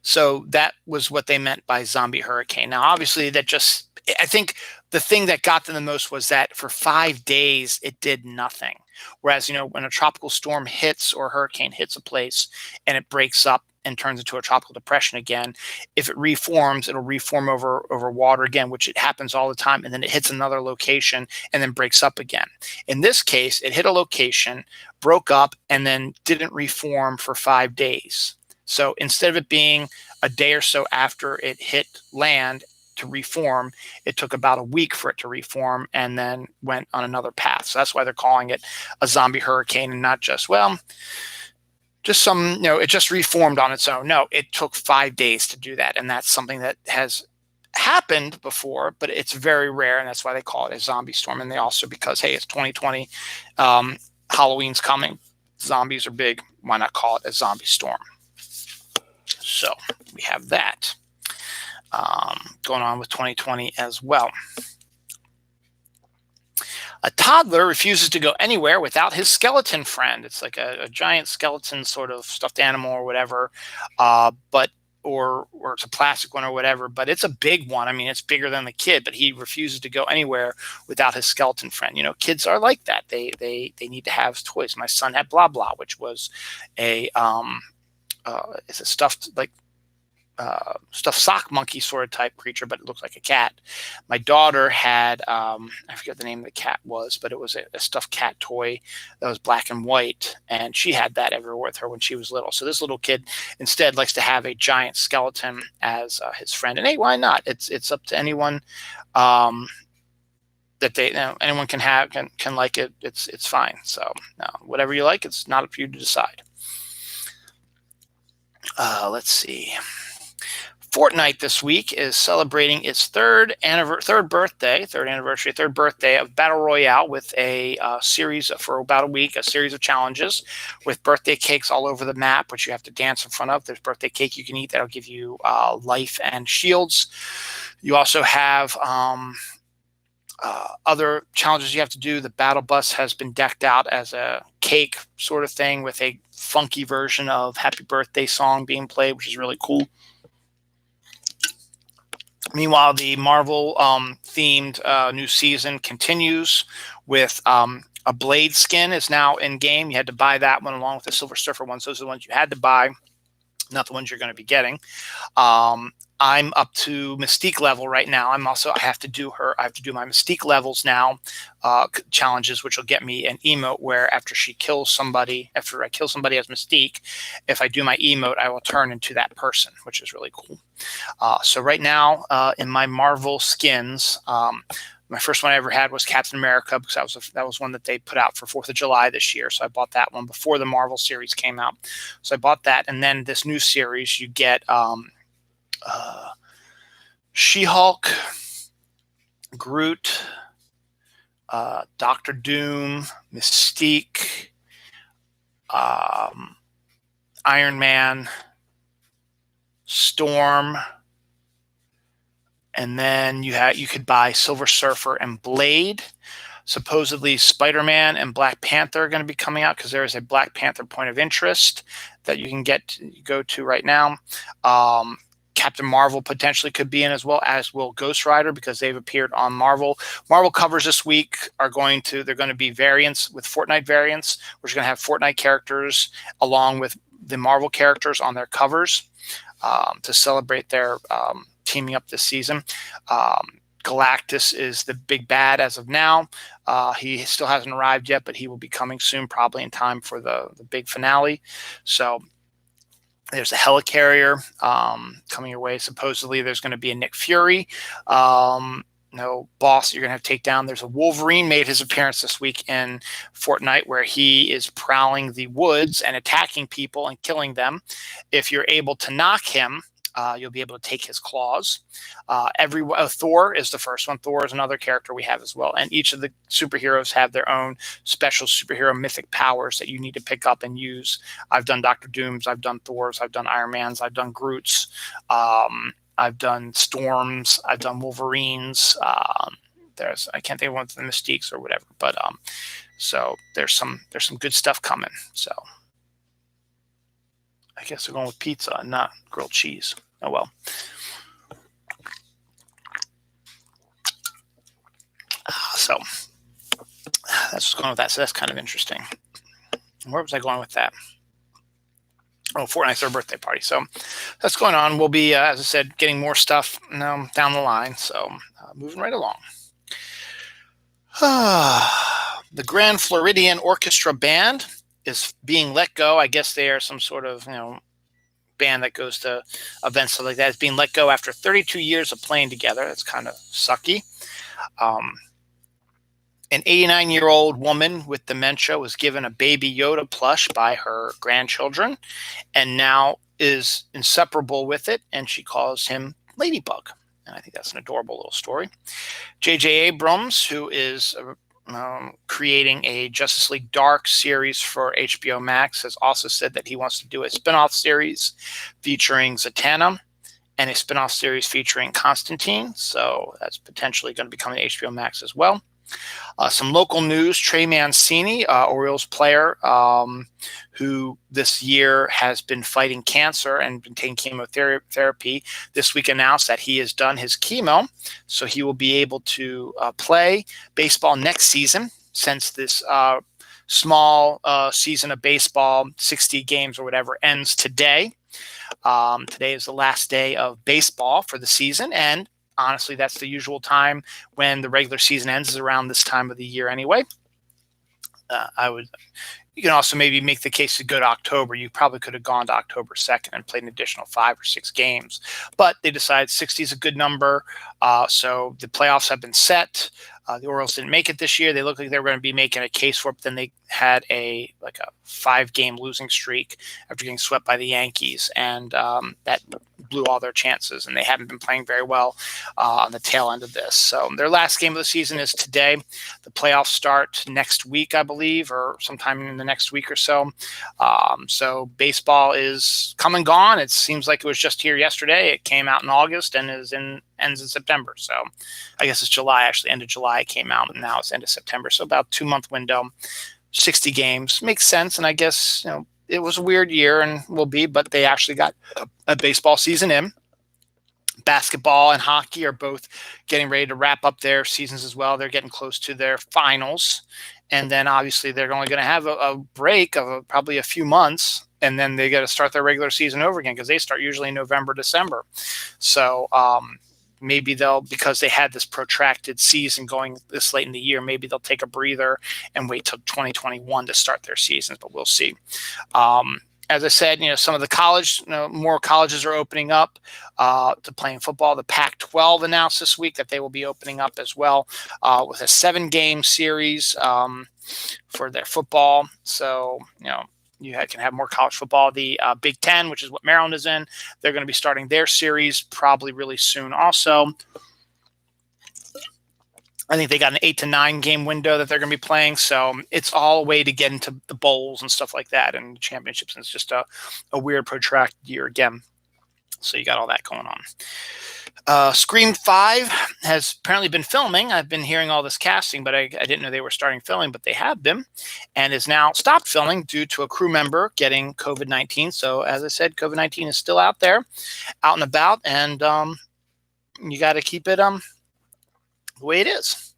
So that was what they meant by zombie hurricane. Now, obviously, I think the thing that got them the most was that for 5 days, it did nothing. Whereas, when a tropical storm hits or hurricane hits a place and it breaks up and turns into a tropical depression again, if it reforms, it'll reform over water again, which it happens all the time. And then it hits another location and then breaks up again. In this case, it hit a location, broke up, and then didn't reform for 5 days. So instead of it being a day or so after it hit land to reform, it took about a week for it to reform and then went on another path. So that's why they're calling it a zombie hurricane and not just, it just reformed on its own. No, it took 5 days to do that. And that's something that has happened before, but it's very rare. And that's why they call it a zombie storm. And they also, because, hey, it's 2020, Halloween's coming, zombies are big. Why not call it a zombie storm? So we have that going on with 2020 as well. A toddler refuses to go anywhere without his skeleton friend. It's like a giant skeleton sort of stuffed animal or whatever, or it's a plastic one or whatever, but it's a big one. I mean, it's bigger than the kid, but he refuses to go anywhere without his skeleton friend. Kids are like that. They need to have toys. My son had Blah Blah, which was it's a stuffed sock monkey sort of type creature, but it looks like a cat. My daughter had, I forget the name of the cat was, but it was a stuffed cat toy that was black and white, and she had that everywhere with her when she was little. So this little kid instead likes to have a giant skeleton as his friend. And hey, why not? It's up to anyone that anyone can have, can like it. It's fine. So whatever you like, it's not up to you to decide. Let's see. Fortnite this week is celebrating its third birthday of Battle Royale with a series for about a week, a series of challenges with birthday cakes all over the map, which you have to dance in front of. There's birthday cake you can eat that'll give you life and shields. You also have other challenges you have to do. The battle bus has been decked out as a cake sort of thing with a funky version of Happy Birthday song being played, which is really cool. Meanwhile, the Marvel themed new season continues with a Blade skin is now in game. You had to buy that one along with the Silver Surfer ones. Those are the ones you had to buy, not the ones you're going to be getting. I'm up to Mystique level right now. I have to do my Mystique levels now, challenges, which will get me an emote where after I kill somebody as Mystique, if I do my emote, I will turn into that person, which is really cool. So right now, in my Marvel skins, my first one I ever had was Captain America, because that was one that they put out for 4th of July this year. So I bought that one before the Marvel series came out. So I bought that, and then this new series, you get She-Hulk, Groot, Doctor Doom, Mystique, Iron Man, Storm, and then you could buy Silver Surfer and Blade. Supposedly Spider-Man and Black Panther are going to be coming out, because there is a Black Panther point of interest that you can go to right now. Captain Marvel potentially could be in, as well as will Ghost Rider, because they've appeared on Marvel. Marvel covers this week they're going to be variants with Fortnite variants. We're just going to have Fortnite characters along with the Marvel characters on their covers to celebrate their teaming up this season. Galactus is the big bad as of now. He still hasn't arrived yet, but he will be coming soon, probably in time for the big finale. So there's a helicarrier coming your way. Supposedly there's going to be a Nick Fury. Boss you're going to have to take down. There's a Wolverine made his appearance this week in Fortnite, where he is prowling the woods and attacking people and killing them. If you're able to knock him, you'll be able to take his claws. Thor is the first one. Thor is another character we have as well. And each of the superheroes have their own special superhero mythic powers that you need to pick up and use. I've done Dr. Dooms. I've done Thors. I've done Iron Mans. I've done Groots. I've done Storms. I've done Wolverines. I can't think of one of the Mystiques or whatever. But so there's some good stuff coming. So I guess we're going with pizza and not grilled cheese. Oh, well. So that's what's going with that. So that's kind of interesting. Where was I going with that? Oh, Fortnite's their birthday party. So that's going on. We'll be, as I said, getting more stuff down the line. So moving right along. The Grand Floridian Orchestra Band is being let go. I guess they are some sort of, band that goes to events like that. Is being let go after 32 years of playing together. That's kind of sucky. An 89-year-old woman with dementia was given a Baby Yoda plush by her grandchildren, and now is inseparable with it, and she calls him Ladybug. And I think that's an adorable little story. J.J. Abrams, who is creating a Justice League Dark series for HBO Max, has also said that he wants to do a spinoff series featuring Zatanna and a spinoff series featuring Constantine. So that's potentially going to be coming to HBO Max as well. Some local news: Trey Mancini, Orioles player, who this year has been fighting cancer and been taking chemotherapy, this week announced that he has done his chemo, so he will be able to play baseball next season, since this small season of baseball, 60 games or whatever, ends today. Today is the last day of baseball for the season, and honestly, that's the usual time when the regular season ends, is around this time of the year anyway. You can also maybe make the case to go to October. You probably could have gone to October 2nd and played an additional 5 or 6 games, but they decided 60 is a good number. So the playoffs have been set. The Orioles didn't make it this year. They looked like they were going to be making a case for it, but then they had a 5-game losing streak after getting swept by the Yankees, and that blew all their chances, and they haven't been playing very well on the tail end of this. So their last game of the season is today. The playoffs start next week, I believe, or sometime in the next week or so. So baseball is come and gone. It seems like it was just here yesterday. It came out in August and ends in September. So I guess it's July, actually. End of July it came out, and now it's end of September. So about 2-month window, 60 games. Makes sense, and I guess, it was a weird year and will be, but they actually got a baseball season in. Basketball and hockey are both getting ready to wrap up their seasons as well. They're getting close to their finals. and then obviously they're only going to have a break of probably a few months, and then they got to start their regular season over again because they start usually in November, December. So maybe because they had this protracted season going this late in the year, maybe they'll take a breather and wait till 2021 to start their seasons, but we'll see. As I said, some of the more colleges are opening up to playing football. The Pac-12 announced this week that they will be opening up as well with a 7-game series for their football. So, you can have more college football. The Big Ten, which is what Maryland is in, they're going to be starting their series probably really soon also. I think they got an 8 to 9 game window that they're going to be playing. So it's all a way to get into the bowls and stuff like that and championships. And it's just a weird protracted year again. So you got all that going on. Scream 5 has apparently been filming. I've been hearing all this casting, but I didn't know they were starting filming, but they have been, and is now stopped filming due to a crew member getting COVID-19. So as I said, COVID-19 is still out there, out and about, and you got to keep it the way it is.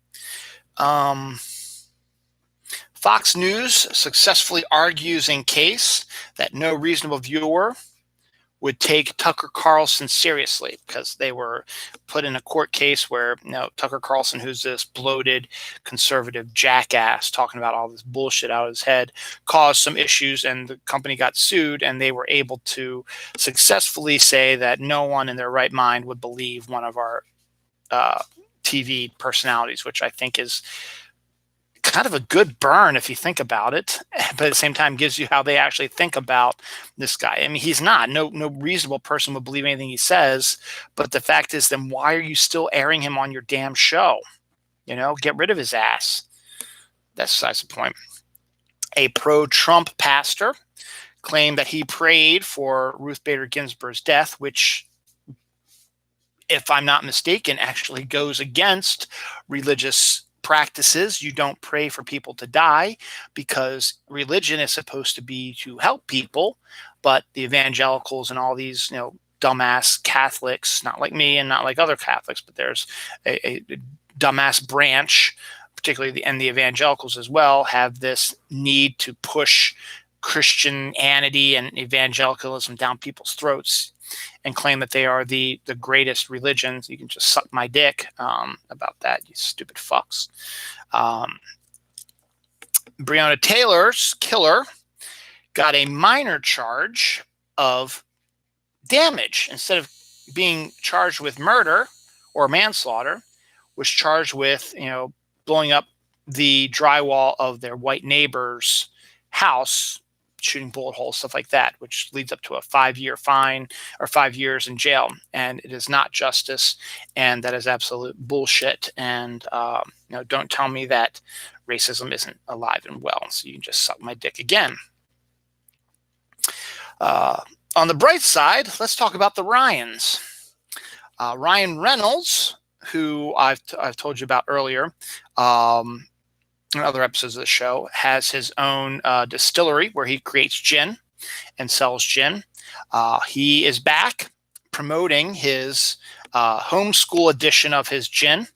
Fox News successfully argues in case that no reasonable viewer would take Tucker Carlson seriously because they were put in a court case where Tucker Carlson, who's this bloated conservative jackass talking about all this bullshit out of his head, caused some issues, and the company got sued, and they were able to successfully say that no one in their right mind would believe one of our TV personalities, which I think is kind of a good burn if you think about it, but at the same time gives you how they actually think about this guy. I mean, he's not. No reasonable person would believe anything he says, but the fact is, then why are you still airing him on your damn show? Get rid of his ass. That's besides the point. A pro-Trump pastor claimed that he prayed for Ruth Bader Ginsburg's death, which, if I'm not mistaken, actually goes against religious practices. You don't pray for people to die because religion is supposed to be to help people, but the evangelicals and all these dumbass Catholics, not like me and not like other Catholics, but there's a dumbass branch, particularly the evangelicals as well, have this need to push Christianity and evangelicalism down people's throats and claim that they are the greatest religions. You can just suck my dick about that, you stupid fucks. Breonna Taylor's killer got a minor charge of damage. Instead of being charged with murder or manslaughter, was charged with blowing up the drywall of their white neighbor's house, shooting bullet holes, stuff like that, which leads up to a 5-year fine or 5 years in jail. And it is not justice, and that is absolute bullshit. And don't tell me that racism isn't alive and well. So you can just suck my dick again. On the bright side, let's talk about the Ryans. Ryan Reynolds, who I've told you about earlier, in other episodes of the show, has his own distillery where he creates gin and sells gin. He is back promoting his homeschool edition of his gin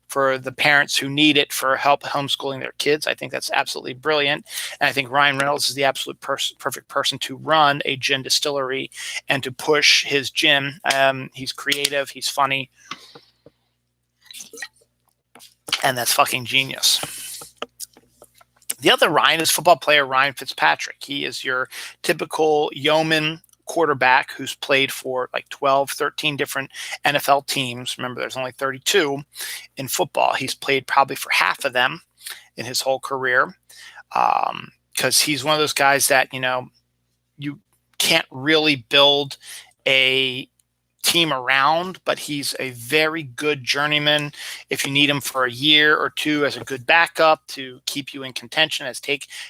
for the parents who need it for help homeschooling their kids. I think that's absolutely brilliant. And I think Ryan Reynolds is the absolute perfect person to run a gin distillery and to push his gin. He's creative. He's funny. And that's fucking genius. The other Ryan is football player Ryan Fitzpatrick. He is your typical yeoman quarterback who's played for like 12, 13 different NFL teams. Remember, there's only 32 in football. He's played probably for half of them in his whole career because he's one of those guys that, you can't really build a team around, but he's a very good journeyman if you need him for a year or two as a good backup to keep you in contention.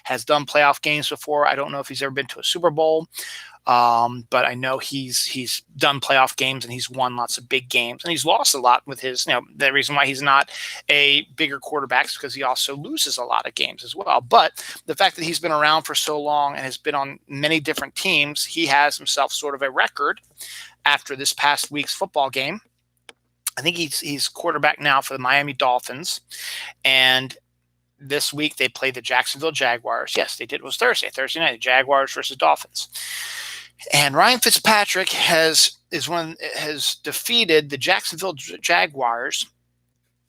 Has done playoff games before. I don't know if he's ever been to a Super Bowl, but I know he's done playoff games and he's won lots of big games, and he's lost a lot with his, the reason why he's not a bigger quarterback is because he also loses a lot of games as well. But the fact that he's been around for so long and has been on many different teams, he has himself sort of a record after this past week's football game. I think he's quarterback now for the Miami Dolphins, and this week they played the Jacksonville Jaguars. Yes, they did. It was Thursday night, the Jaguars versus Dolphins. And Ryan Fitzpatrick has defeated the Jacksonville Jaguars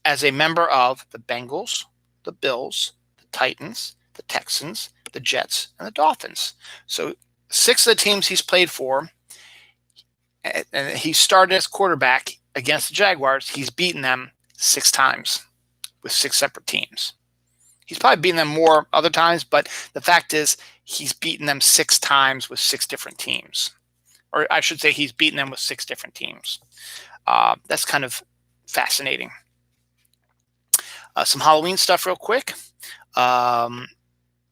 as a member of the Bengals, the Bills, the Titans, the Texans, the Jets, and the Dolphins. So 6 of the teams he's played for, and he started as quarterback against the Jaguars. He's beaten them 6 times with 6 separate teams. He's probably beaten them more other times, but the fact is he's beaten them 6 times with 6 different teams. Or I should say he's beaten them with 6 different teams. That's kind of fascinating. Some Halloween stuff real quick.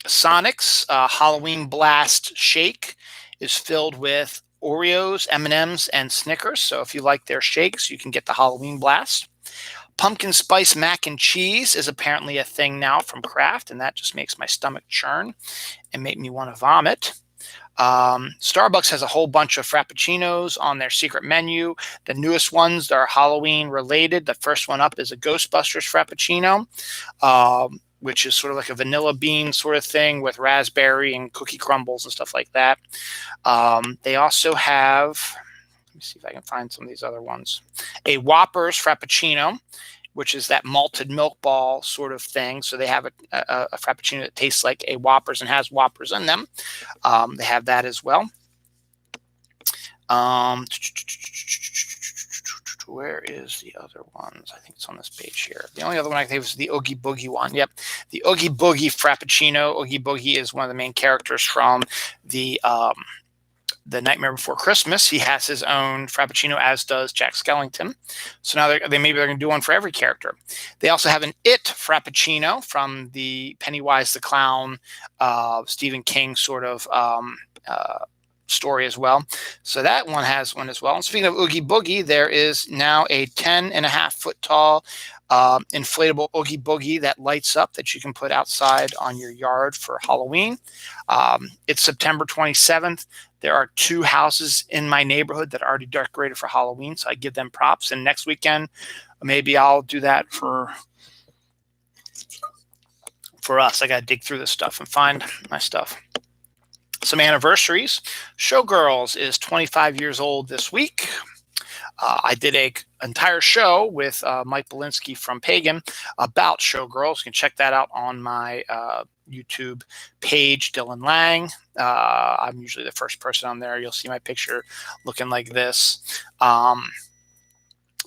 Sonic's Halloween Blast Shake is filled with Oreos, M&Ms, and Snickers. So if you like their shakes, you can get the Halloween Blast. Pumpkin spice mac and cheese is apparently a thing now from Kraft, and that just makes my stomach churn and make me want to vomit. Starbucks has a whole bunch of Frappuccinos on their secret menu. The newest ones are Halloween related. The first one up is a Ghostbusters Frappuccino, which is sort of like a vanilla bean sort of thing with raspberry and cookie crumbles and stuff like that. They also have, let me see if I can find some of these other ones, a Whoppers Frappuccino, which is that malted milk ball sort of thing. So they have a Frappuccino that tastes like a Whoppers and has Whoppers in them. They have that as well. Where is the other ones? I think it's on this page here. The only other one I think is the Oogie Boogie one. Yep, the Oogie Boogie Frappuccino. Oogie Boogie is one of the main characters from the Nightmare Before Christmas. He has his own Frappuccino, as does Jack Skellington. So now maybe they're going to do one for every character. They also have an It Frappuccino from the Pennywise the Clown, Stephen King sort of story as well. So that one has one as well. And speaking of Oogie Boogie, there is now a 10.5-foot tall inflatable Oogie Boogie that lights up that you can put outside on your yard for Halloween. It's September 27th. There are 2 houses in my neighborhood that are already decorated for Halloween, so I give them props. And next weekend, maybe I'll do that for us. I got to dig through this stuff and find my stuff. Some anniversaries. Showgirls is 25 years old this week. I did an entire show with Mike Belinsky from Pagan about Showgirls. You can check that out on my YouTube page, Dylan Lang. I'm usually the first person on there. You'll see my picture looking like this.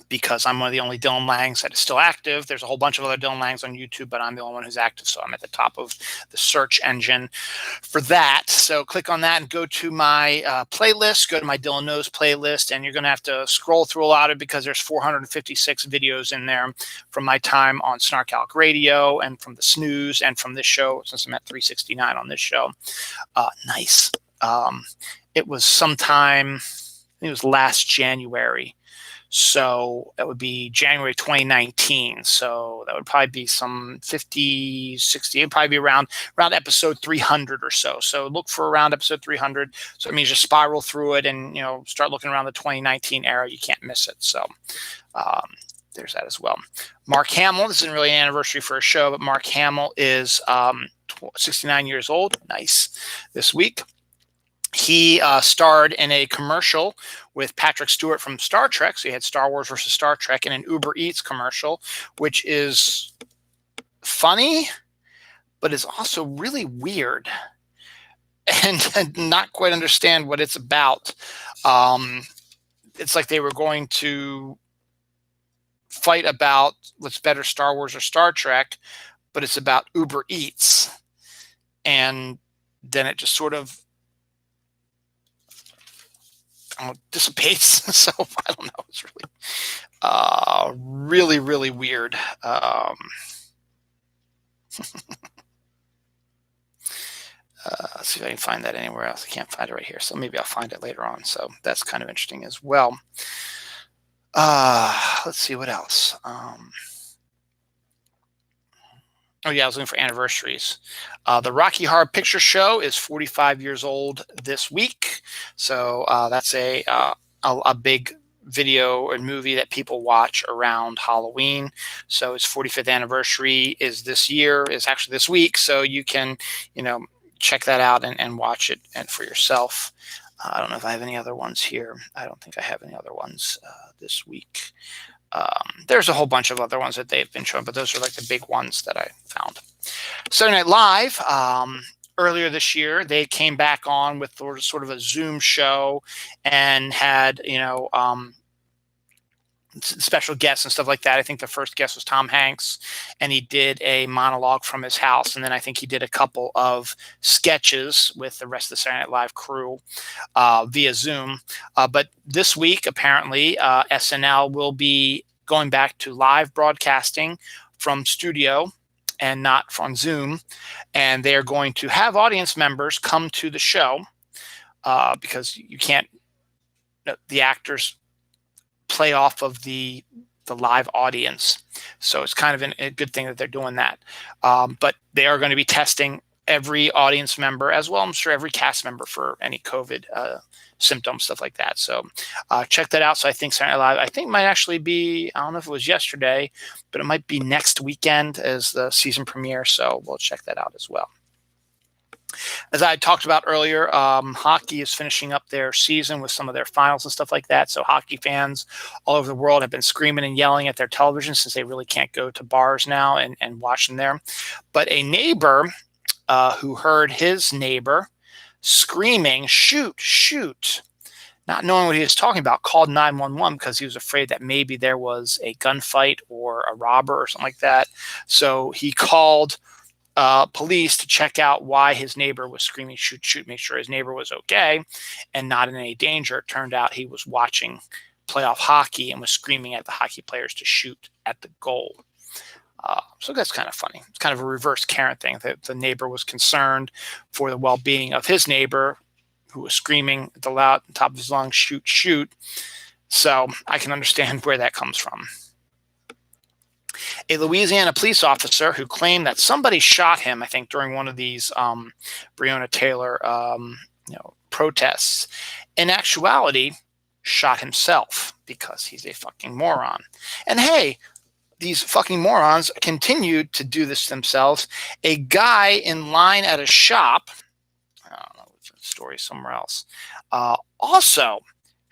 Because I'm one of the only Dylan Langs that is still active. There's a whole bunch of other Dylan Langs on YouTube, but I'm the only one who's active, so I'm at the top of the search engine for that. So click on that and go to my playlist, go to my Dylan Knows playlist, and you're going to have to scroll through a lot of it because there's 456 videos in there from my time on Snark Radio and from the Snooze and from this show, since I'm at 369 on this show. Nice. It was sometime, I think it was last January. So that would be January 2019. So that would probably be some 50, 60. It'd probably be around episode 300 or so. So look for around episode 300. So it means just spiral through it and, start looking around the 2019 era. You can't miss it. So there's that as well. Mark Hamill, this isn't really an anniversary for a show, but Mark Hamill is 69 years old. Nice. This week. He starred in a commercial with Patrick Stewart from Star Trek. So he had Star Wars versus Star Trek in an Uber Eats commercial, which is funny, but is also really weird and not quite understand what it's about. It's like they were going to fight about what's better, Star Wars or Star Trek, but it's about Uber Eats. And then it just sort of dissipates. So I don't know. It's really, really weird. Let's see if I can find that anywhere else. I can't find it right here. So maybe I'll find it later on. So that's kind of interesting as well. Let's see what else. Oh, yeah, I was looking for anniversaries. The Rocky Horror Picture Show is 45 years old this week. So that's a big video and movie that people watch around Halloween. So its 45th anniversary is actually this week. So you can, check that out and watch it and for yourself. I don't know if I have any other ones here. I don't think I have any other ones this week. There's a whole bunch of other ones that they've been showing, but those are like the big ones that I found. Saturday Night Live, earlier this year, they came back on with sort of a Zoom show and had, special guests and stuff like that. I think the first guest was Tom Hanks, and he did a monologue from his house. And then I think he did a couple of sketches with the rest of the Saturday Night Live crew via Zoom. But this week, apparently, SNL will be going back to live broadcasting from studio and not from Zoom. And they are going to have audience members come to the show because you can't, the actors play off of the live audience. So it's kind of a good thing that they're doing that. But they are going to be testing every audience member as well. I'm sure every cast member for any COVID symptoms, stuff like that. So check that out. So I think Saturday Night Live, I think might actually be, I don't know if it was yesterday, but it might be next weekend as the season premiere. So we'll check that out as well. As I talked about earlier, hockey is finishing up their season with some of their finals and stuff like that. So hockey fans all over the world have been screaming and yelling at their television since they really can't go to bars now and watch them there. But a neighbor who heard his neighbor screaming, "Shoot, shoot," not knowing what he was talking about, called 911 because he was afraid that maybe there was a gunfight or a robber or something like that. So he called police to check out why his neighbor was screaming, "Shoot, shoot," make sure his neighbor was okay and not in any danger. It turned out he was watching playoff hockey and was screaming at the hockey players to shoot at the goal. So that's kind of funny. It's kind of a reverse Karen thing. That the neighbor was concerned for the well-being of his neighbor who was screaming at the top of his lungs, "Shoot, shoot." So I can understand where that comes from. A Louisiana police officer who claimed that somebody shot him, I think, during one of these Breonna Taylor protests, in actuality shot himself because he's a fucking moron. And hey, these fucking morons continued to do this themselves. A guy in line at a shop, I don't know, the story somewhere else, also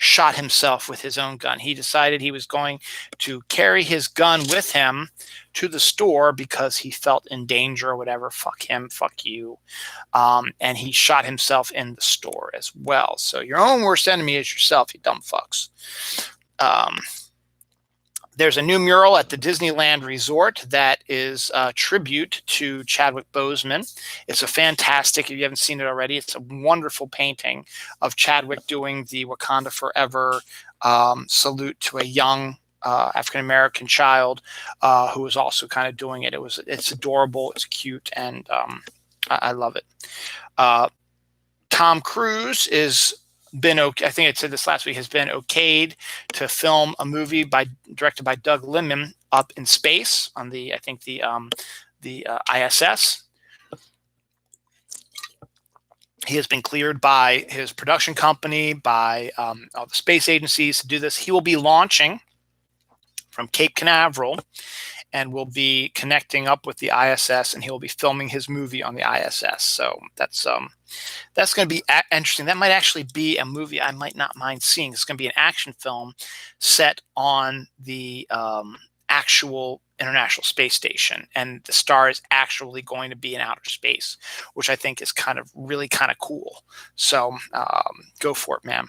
shot himself with his own gun. He decided he was going to carry his gun with him to the store because he felt in danger or whatever. Fuck him, fuck you. And he shot himself in the store as well. So your own worst enemy is yourself, you dumb fucks. There's a new mural at the Disneyland Resort that is a tribute to Chadwick Boseman. It's a fantastic, if you haven't seen it already, it's a wonderful painting of Chadwick doing the Wakanda Forever salute to a young African-American child who was also kind of doing it. It's adorable, it's cute, and I love it. Tom Cruise I think I said this last week, has been okayed to film a movie directed by Doug Liman up in space on the ISS. He has been cleared by his production company, by all the space agencies to do this. He will be launching from Cape Canaveral and will be connecting up with the ISS, and he will be filming his movie on the ISS. So that's going to be interesting. That might actually be a movie I might not mind seeing. It's going to be an action film set on the actual International Space Station, and the star is actually going to be in outer space, which I think is really kind of cool. So go for it, man.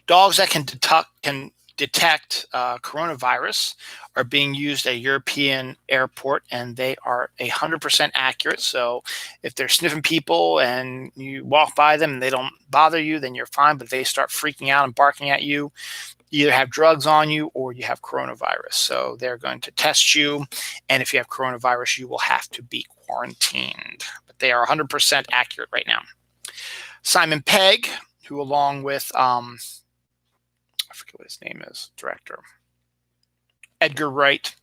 Dogs that can detect coronavirus are being used at a European airport, and they are 100% accurate. So if they're sniffing people and you walk by them and they don't bother you, then you're fine. But if they start freaking out and barking at you, you either have drugs on you or you have coronavirus. So they're going to test you, and if you have coronavirus, you will have to be quarantined. But they are 100% accurate right now. Simon Pegg, who along with I forget what his name is, director Edgar Wright,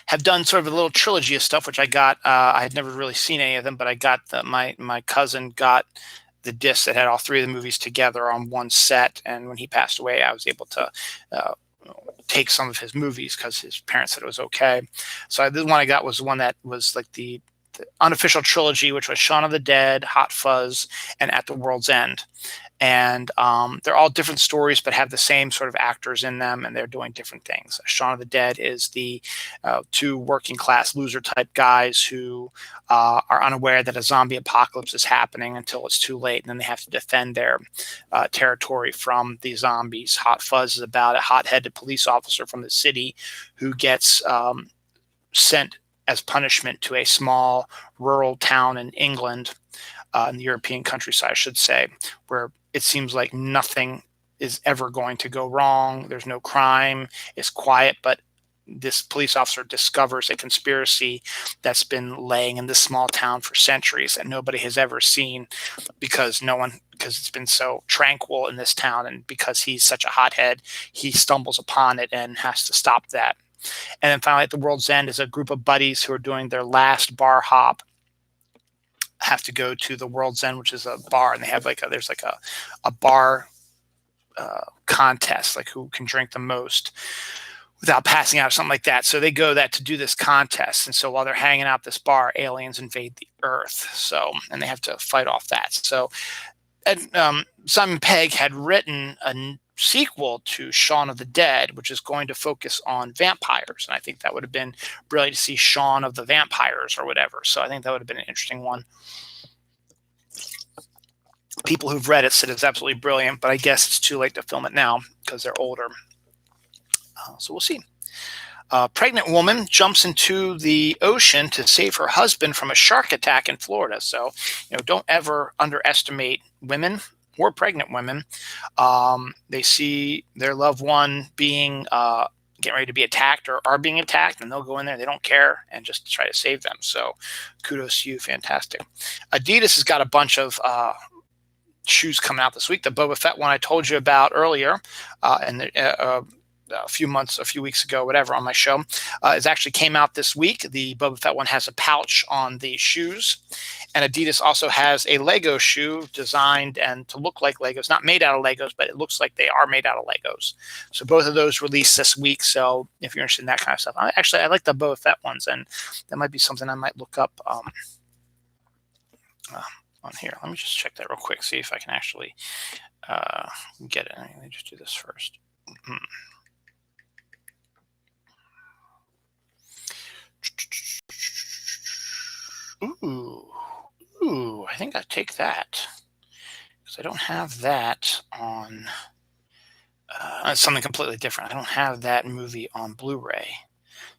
have done sort of a little trilogy of stuff, which I got. I had never really seen any of them, but I got my cousin got the disc that had all three of the movies together on one set. And when he passed away, I was able to take some of his movies because his parents said it was okay. So the one I got was the one that was like the unofficial trilogy, which was Shaun of the Dead, Hot Fuzz, and At the World's End. And they're all different stories, but have the same sort of actors in them, and they're doing different things. Shaun of the Dead is the two working class loser type guys who are unaware that a zombie apocalypse is happening until it's too late, and then they have to defend their territory from the zombies. Hot Fuzz is about a hot-headed police officer from the city who gets sent as punishment to a small rural town in England, in the European countryside, I should say, where it seems like nothing is ever going to go wrong. There's no crime. It's quiet, but this police officer discovers a conspiracy that's been laying in this small town for centuries that nobody has ever seen because it's been so tranquil in this town. And because he's such a hothead, he stumbles upon it and has to stop that. And then finally, At the World's End is a group of buddies who are doing their last bar hop, have to go to the World's End, which is a bar, and they have there's a bar contest, like who can drink the most without passing out or something like that. So they go to do this contest, and so while they're hanging out at this bar, aliens invade the Earth. So and they have to fight off that. So Simon Pegg had written a sequel to Shaun of the Dead, which is going to focus on vampires. And I think that would have been brilliant to see Shaun of the Vampires or whatever. So I think that would have been an interesting one. People who've read it said it's absolutely brilliant, but I guess it's too late to film it now because they're older. So we'll see. Pregnant woman jumps into the ocean to save her husband from a shark attack in Florida. So, don't ever underestimate women or pregnant women. They see their loved one being getting ready to be attacked or are being attacked, and they'll go in there. They don't care and just try to save them. So kudos to you. Fantastic. Adidas has got a bunch of shoes coming out this week. The Boba Fett one I told you about earlier, and a few weeks ago, whatever, on my show, it actually came out this week. The Boba Fett one has a pouch on the shoes, and Adidas also has a Lego shoe designed and to look like Legos, not made out of Legos, but it looks like they are made out of Legos. So both of those released this week. So if you're interested in that kind of stuff, I like the Boba Fett ones, and that might be something I might look up on here. Let me just check that real quick, see if I can actually get it. Let me just do this first. Ooh, I think I'll take that because I don't have that on it's something completely different. I don't have that movie on Blu-ray.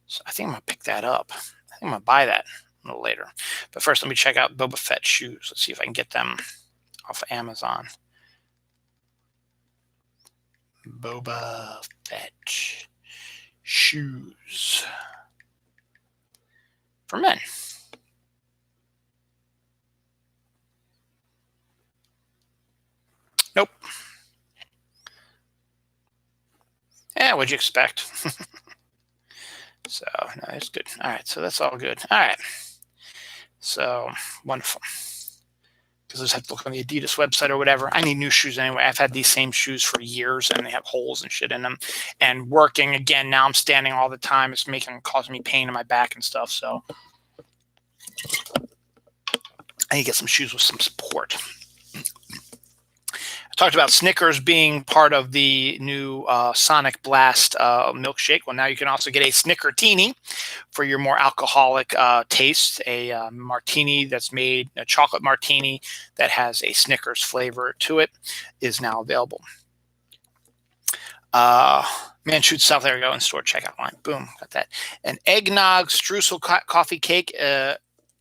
So I think I'm going to pick that up. I think I'm going to buy that a little later. But first, let me check out Boba Fett shoes. Let's see if I can get them off of Amazon. Boba Fett shoes for men. Nope. Yeah, what'd you expect? So, no, it's good. All right, so that's all good. All right. So, wonderful. Because I just have to look on the Adidas website or whatever. I need new shoes anyway. I've had these same shoes for years, and they have holes and shit in them. And working, again, now I'm standing all the time. It's causing me pain in my back and stuff. So, I need to get some shoes with some support. Talked about Snickers being part of the new Sonic Blast milkshake. Well, now you can also get a Snickertini for your more alcoholic taste. A martini that's made, a chocolate martini that has a Snickers flavor to it, is now available. Man Shoots South, there we go, in store checkout line. Boom, got that. An eggnog streusel coffee cake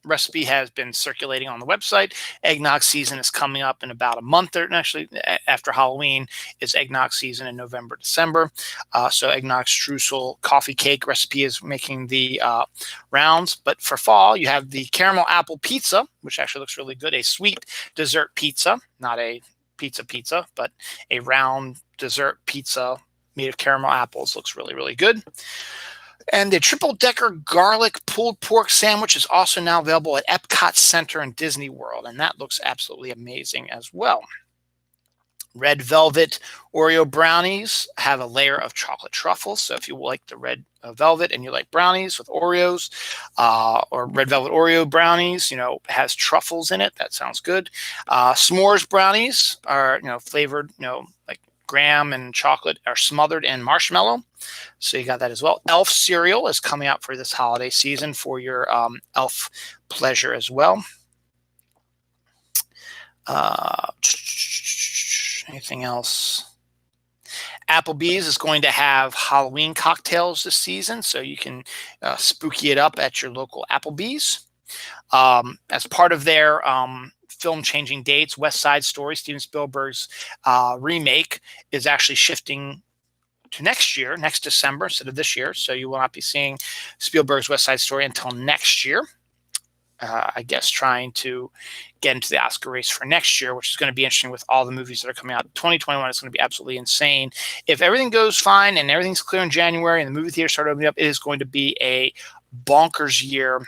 recipe has been circulating on the website. Eggnog season is coming up in about a month, or actually after Halloween is eggnog season in November, December. So eggnog streusel coffee cake recipe is making the rounds. But for fall, you have the caramel apple pizza, which actually looks really good. A sweet dessert pizza, not a pizza, but a round dessert pizza made of caramel apples. Looks really, really good. And the triple-decker garlic pulled pork sandwich is also now available at Epcot Center in Disney World, and that looks absolutely amazing as well. Red velvet Oreo brownies have a layer of chocolate truffles. So if you like the red velvet and you like brownies with Oreos, or red velvet Oreo brownies, has truffles in it. That sounds good. S'mores brownies are, flavored, like graham and chocolate are smothered in marshmallow. So you got that as well. Elf cereal is coming out for this holiday season for your elf pleasure as well. Anything else? Applebee's is going to have Halloween cocktails this season, so you can spooky it up at your local Applebee's. As part of their film changing dates, West Side Story, Steven Spielberg's remake, is actually shifting to next December instead of this year. So you will not be seeing Spielberg's West Side Story until next year. I guess trying to get into the Oscar race for next year, which is going to be interesting with all the movies that are coming out. 2021 is going to be absolutely insane. If everything goes fine and everything's clear in January and the movie theaters start opening up, it is going to be a bonkers year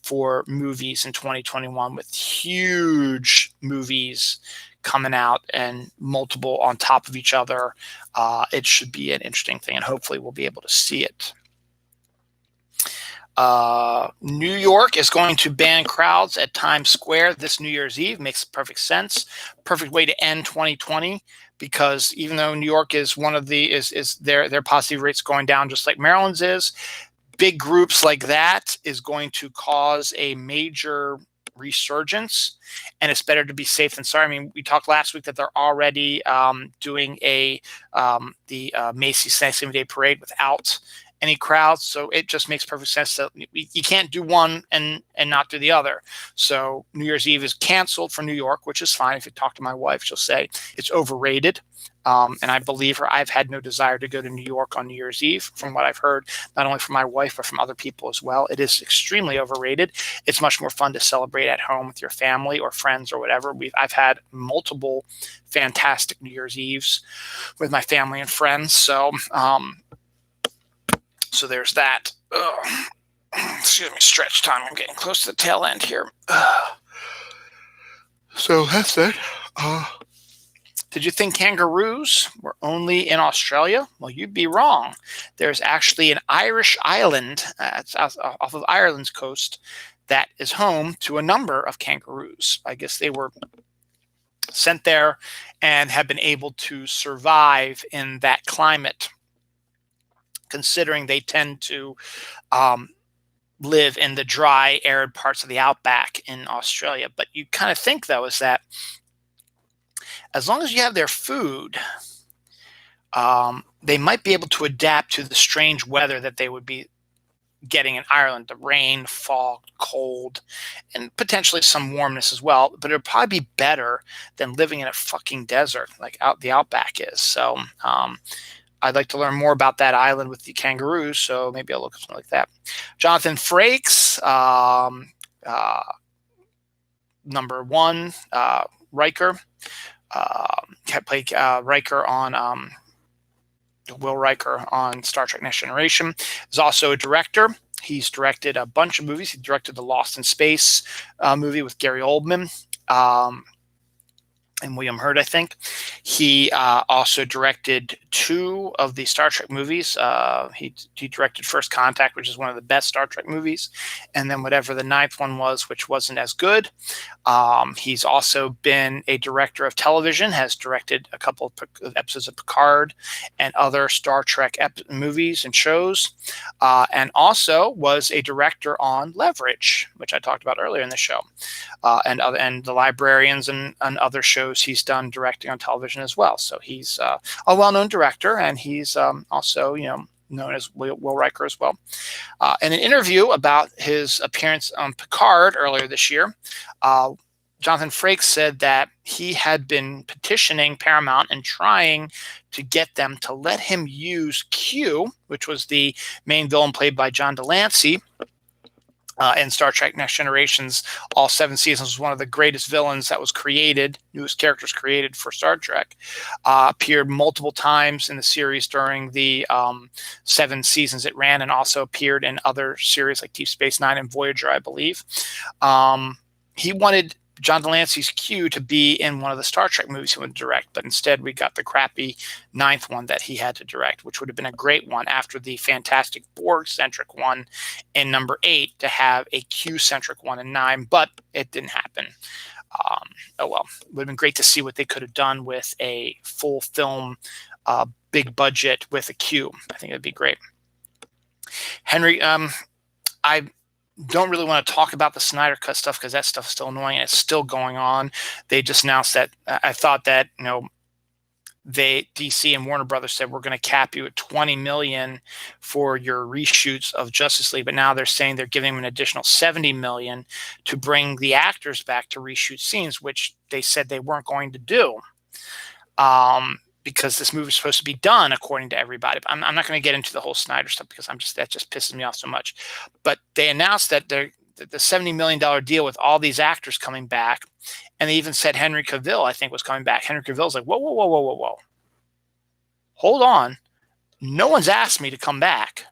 for movies in 2021 with huge movies coming out and multiple on top of each other. It should be an interesting thing, and hopefully we'll be able to see it. New York is going to ban crowds at Times Square this New Year's Eve. Makes perfect sense. Perfect way to end 2020, because even though New York is one of the is their positive rates going down just like Maryland's is, big groups like that is going to cause a major resurgence, and it's better to be safe than sorry. I mean, we talked last week that they're already doing the Macy's Thanksgiving Day Parade without any crowds, so it just makes perfect sense that you can't do one and not do the other. So New Year's Eve is canceled for New York, which is fine. If you talk to my wife, she'll say it's overrated, and I believe her. I've had no desire to go to New York on New Year's Eve, from what I've heard, not only from my wife but from other people as well. It is extremely overrated. It's much more fun to celebrate at home with your family or friends or whatever. I've had multiple fantastic New Year's Eves with my family and friends. So there's that. Excuse me, stretch time. I'm getting close to the tail end here. So that's it. Did you think kangaroos were only in Australia? Well, you'd be wrong. There's actually an Irish island off of Ireland's coast that is home to a number of kangaroos. I guess they were sent there and have been able to survive in that climate, considering they tend to live in the dry, arid parts of the outback in Australia. But you kind of think, though, is that as long as you have their food, they might be able to adapt to the strange weather that they would be getting in Ireland, the rain, fog, cold, and potentially some warmness as well. But it'll probably be better than living in a fucking desert like the outback is. So I'd like to learn more about that island with the kangaroos, so maybe I'll look at something like that. Jonathan Frakes, number one, Riker, played Riker on Will Riker on Star Trek Next Generation, is also a director. He's directed a bunch of movies. He directed the Lost in Space movie with Gary Oldman and William Hurt, I think. He also directed 2 of the Star Trek movies. He directed First Contact, which is one of the best Star Trek movies, and then whatever the 9th one was, which wasn't as good. He's also been a director of television, has directed a couple of episodes of Picard and other Star Trek movies and shows, and also was a director on Leverage, which I talked about earlier in the show, and The Librarians and other shows he's done directing on television as well. So he's a well-known director, and he's also, known as Will Riker as well. In an interview about his appearance on Picard earlier this year, Jonathan Frakes said that he had been petitioning Paramount and trying to get them to let him use Q, which was the main villain played by John Delancey, And Star Trek Next Generations, all 7 seasons, was one of the greatest villains that was created, newest characters created for Star Trek. Appeared multiple times in the series during the 7 seasons it ran, and also appeared in other series like Deep Space Nine and Voyager, I believe. He wanted John Delancey's Q to be in one of the Star Trek movies he would direct, but instead we got the crappy 9th one that he had to direct, which would have been a great one after the fantastic Borg-centric one in number 8 to have a Q-centric one in 9, but it didn't happen. Oh well, it would have been great to see what they could have done with a full film, big budget with a Q. I think it'd be great. Henry, I don't really want to talk about the Snyder Cut stuff because that stuff's still annoying and it's still going on. They just announced that. I thought that, DC and Warner Brothers said we're going to cap you at $20 million for your reshoots of Justice League, but now they're saying they're giving them an additional $70 million to bring the actors back to reshoot scenes, which they said they weren't going to do. Because this movie is supposed to be done according to everybody. I'm not going to get into the whole Snyder stuff because that just pisses me off so much. But they announced that the $70 million deal with all these actors coming back, and they even said Henry Cavill, I think, was coming back. Henry Cavill's like, whoa. Hold on. No one's asked me to come back.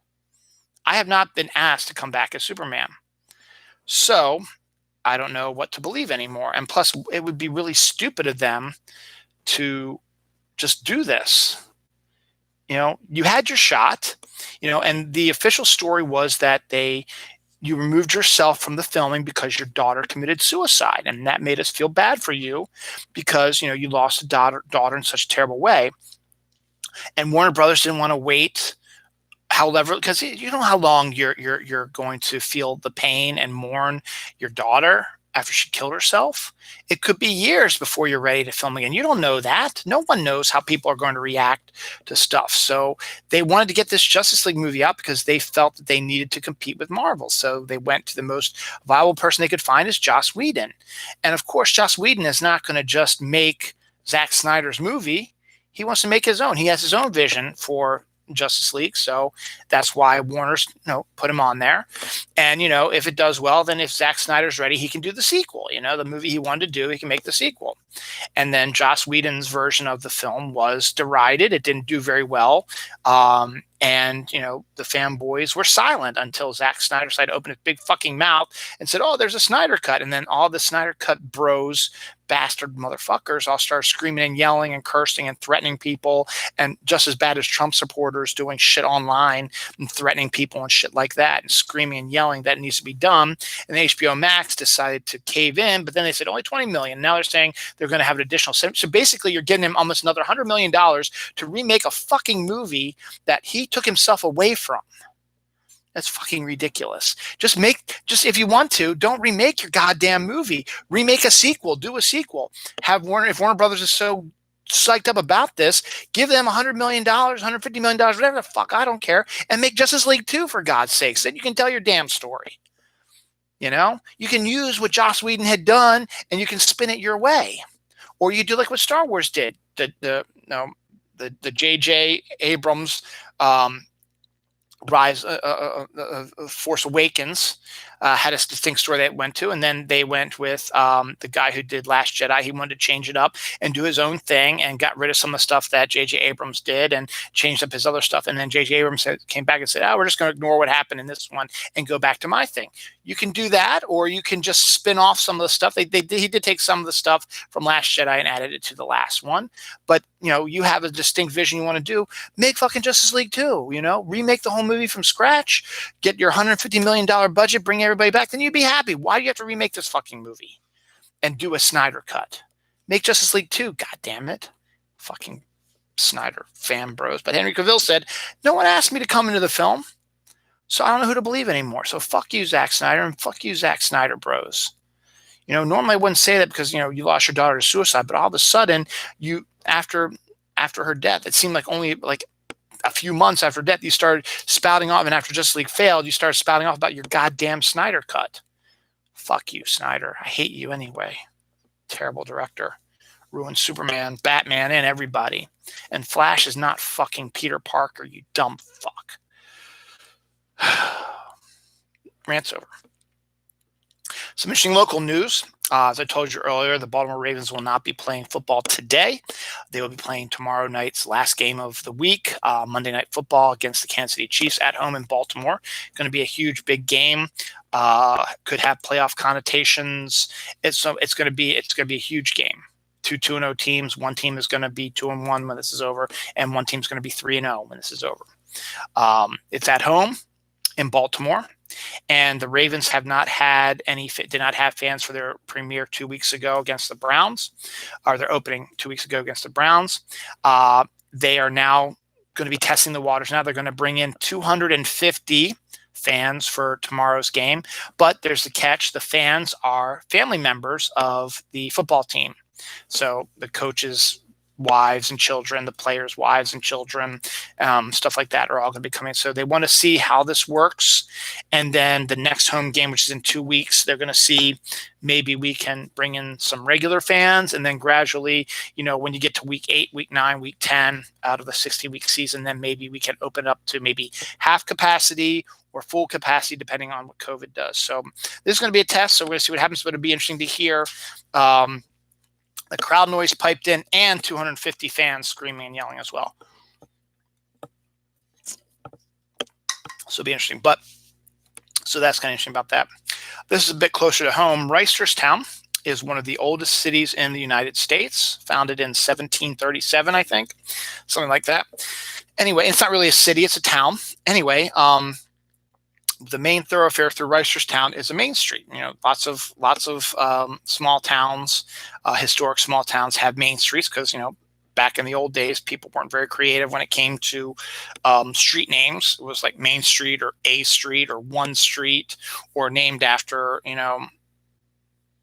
I have not been asked to come back as Superman. So I don't know what to believe anymore. And plus, it would be really stupid of them to just do this. You had your shot, and the official story was that you removed yourself from the filming because your daughter committed suicide, and that made us feel bad for you because you lost a daughter in such a terrible way. And Warner Brothers didn't want to wait, however, because you know how long you're going to feel the pain and mourn your daughter after she killed herself. It could be years before you're ready to film again. You don't know that. No one knows how people are going to react to stuff. So they wanted to get this Justice League movie out because they felt that they needed to compete with Marvel. So they went to the most viable person they could find, is Joss Whedon. And of course, Joss Whedon is not going to just make Zack Snyder's movie. He wants to make his own. He has his own vision for Justice League, so that's why Warner's put him on there. And if it does well, then if Zack Snyder's ready, he can do the sequel. The movie he wanted to do, he can make the sequel. And then Joss Whedon's version of the film was derided. It didn't do very well. And the fanboys were silent until Zack Snyder decided to open his big fucking mouth and said, "Oh, there's a Snyder Cut." And then all the Snyder Cut bros, bastard motherfuckers, all started screaming and yelling and cursing and threatening people, and just as bad as Trump supporters doing shit online and threatening people and shit like that and screaming and yelling that it needs to be done. And HBO Max decided to cave in, but then they said only $20 million. Now they're saying they're going to have an additional. So basically, you're getting him almost another $100 million to remake a fucking movie that he took himself away from. That's fucking ridiculous. Just if you want to, don't remake your goddamn movie. Remake a sequel. Do a sequel. If Warner Brothers is so psyched up about this, give them $100 million, $150 million, whatever the fuck, I don't care, and make Justice League 2 for God's sakes. Then you can tell your damn story. You can use what Joss Whedon had done and you can spin it your way. Or you do like what Star Wars did. The J.J. Abrams Force Awakens had a distinct story they went to, and then they went with the guy who did Last Jedi. He wanted to change it up and do his own thing and got rid of some of the stuff that J.J. Abrams did and changed up his other stuff. And then J.J. Abrams came back and said, "Oh, we're just going to ignore what happened in this one and go back to my thing." You can do that, or you can just spin off some of the stuff. He did take some of the stuff from Last Jedi and added it to the last one. But you have a distinct vision you want to do. Make fucking Justice League 2. Remake the whole movie from scratch. Get your $150 million budget. Bring everybody back. Then you'd be happy. Why do you have to remake this fucking movie and do a Snyder Cut? Make Justice League 2. God damn it, fucking Snyder fan bros. But Henry Cavill said, "No one asked me to come into the film, so I don't know who to believe anymore. So fuck you, Zack Snyder, and fuck you, Zack Snyder bros." Normally I wouldn't say that because you lost your daughter to suicide, but all of a sudden after her death, it seemed like only like a few months after death, you started spouting off, and after Justice League failed, you started spouting off about your goddamn Snyder Cut. Fuck you, Snyder. I hate you anyway. Terrible director. Ruined Superman, Batman, and everybody. And Flash is not fucking Peter Parker, you dumb fuck. Rant's over. Some interesting local news. As I told you earlier, the Baltimore Ravens will not be playing football today. They will be playing tomorrow night's last game of the week, Monday Night Football against the Kansas City Chiefs at home in Baltimore. Going to be a huge, big game. Could have playoff connotations. It's going to be a huge game. Two 2-0 teams. One team is going to be 2-1 when this is over, and one team is going to be 3-0 when this is over. It's at home in Baltimore. And the Ravens did not have fans for their premiere 2 weeks ago against the Browns, or their opening 2 weeks ago against the Browns. They are now going to be testing the waters. Now they're going to bring in 250 fans for tomorrow's game. But there's the catch. The fans are family members of the football team. So the coaches' wives and children, the players' wives and children, stuff like that are all going to be coming. So they want to see how this works. And then the next home game, which is in 2 weeks, they're going to see maybe we can bring in some regular fans. And then gradually, when you get to week 8, week 9, week 10 out of the 60-week season, then maybe we can open up to maybe half capacity or full capacity, depending on what COVID does. So this is going to be a test. So we're going to see what happens, but it'll be interesting to hear the crowd noise piped in and 250 fans screaming and yelling as well. So it'll be interesting. So that's kind of interesting about that. This is a bit closer to home. Reisterstown is one of the oldest cities in the United States, founded in 1737, I think, something like that. Anyway, it's not really a city, it's a town. Anyway, the main thoroughfare through Reisterstown is a main street. Lots of small towns, historic small towns have main streets because, back in the old days, people weren't very creative when it came to street names. It was like Main Street or A Street or One Street, or named after,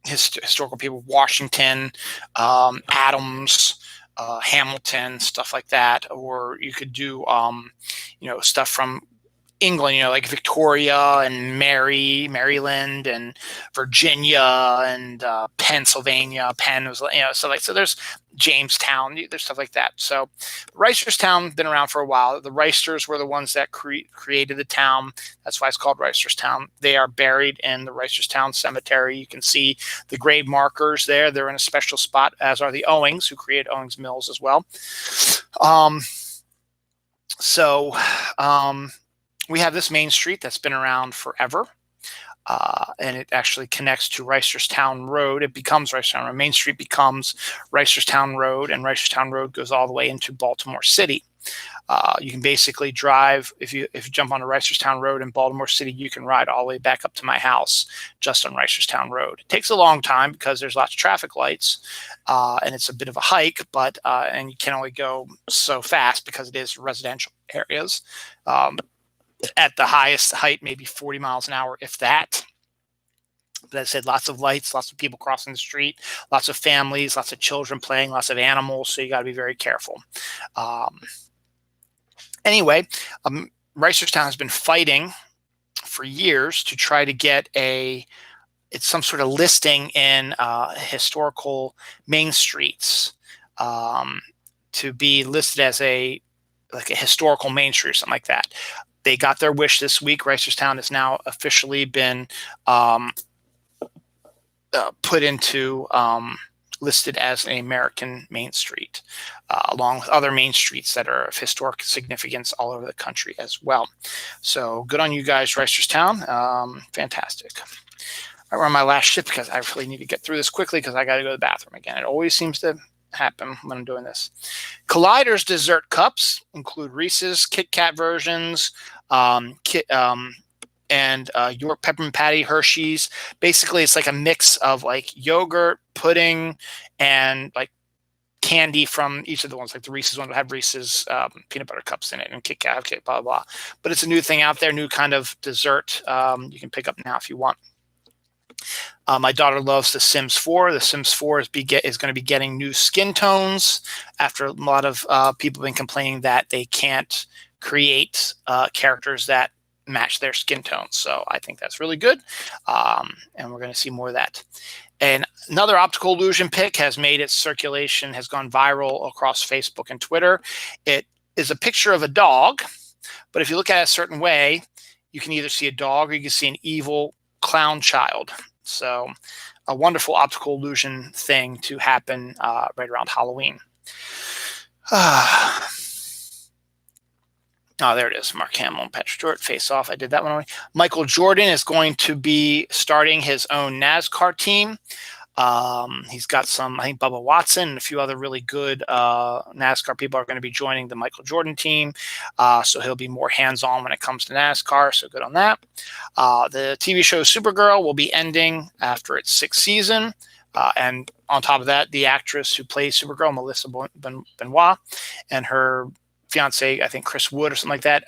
historical people, Washington, Adams, Hamilton, stuff like that. Or you could do, stuff from England, like Victoria and Maryland and Virginia and Pennsylvania. Penn was, so there's Jamestown, there's stuff like that. So Reisterstown been around for a while. The Reisters were the ones that created the town. That's why it's called Reisterstown. They are buried in the Reisterstown Cemetery. You can see the grave markers there. They're in a special spot, as are the Owings, who created Owings Mills as well. We have this main street that's been around forever, and it actually connects to Reisterstown Road. It becomes Reisterstown Road. Main Street becomes Reisterstown Road, and Reisterstown Road goes all the way into Baltimore City. You can basically drive, if you jump onto Reisterstown Road in Baltimore City, you can ride all the way back up to my house just on Reisterstown Road. It takes a long time because there's lots of traffic lights, and it's a bit of a hike, and you can only go so fast because it is residential areas. At the highest height, maybe 40 miles an hour, if that. But as I said, lots of lights, lots of people crossing the street, lots of families, lots of children playing, lots of animals. So you got to be very careful. Anyway, Reisterstown has been fighting for years to try to get some sort of listing in historical main streets to be listed as a historical main street or something like that. They got their wish this week. Reisterstown has now officially been put into listed as an American main street, along with other main streets that are of historic significance all over the country as well. So good on you guys, Reisterstown. Fantastic. We're on my last ship because I really need to get through this quickly because I got to go to the bathroom again. It always seems to happen when I'm doing this. Collider's dessert cups include Reese's, Kit Kat versions, and York Peppermint Patty, Hershey's. Basically, it's like a mix of like yogurt, pudding, and like candy from each of the ones. Like the Reese's one will have Reese's peanut butter cups in it, and Kit Kat, okay, blah, blah, blah. But it's a new thing out there, new kind of dessert you can pick up now if you want. My daughter loves The Sims 4. The Sims 4 is going to be getting new skin tones after a lot of people have been complaining that they can't create characters that match their skin tones. So I think that's really good. And we're going to see more of that. And another optical illusion pic has made its circulation, has gone viral across Facebook and Twitter. It is a picture of a dog, but if you look at it a certain way, you can either see a dog or you can see an evil clown child. So a wonderful optical illusion thing to happen right around Halloween. Oh, there it is. Mark Hamill and Patrick Stewart face off. I did that one already. Michael Jordan is going to be starting his own NASCAR team. He's got some, I think Bubba Watson and a few other really good NASCAR people are going to be joining the Michael Jordan team. So he'll be more hands-on when it comes to NASCAR. So good on that. The TV show Supergirl will be ending after its 6th season. And on top of that, the actress who plays Supergirl, Melissa Benoit, and her fiance, I think Chris Wood or something like that,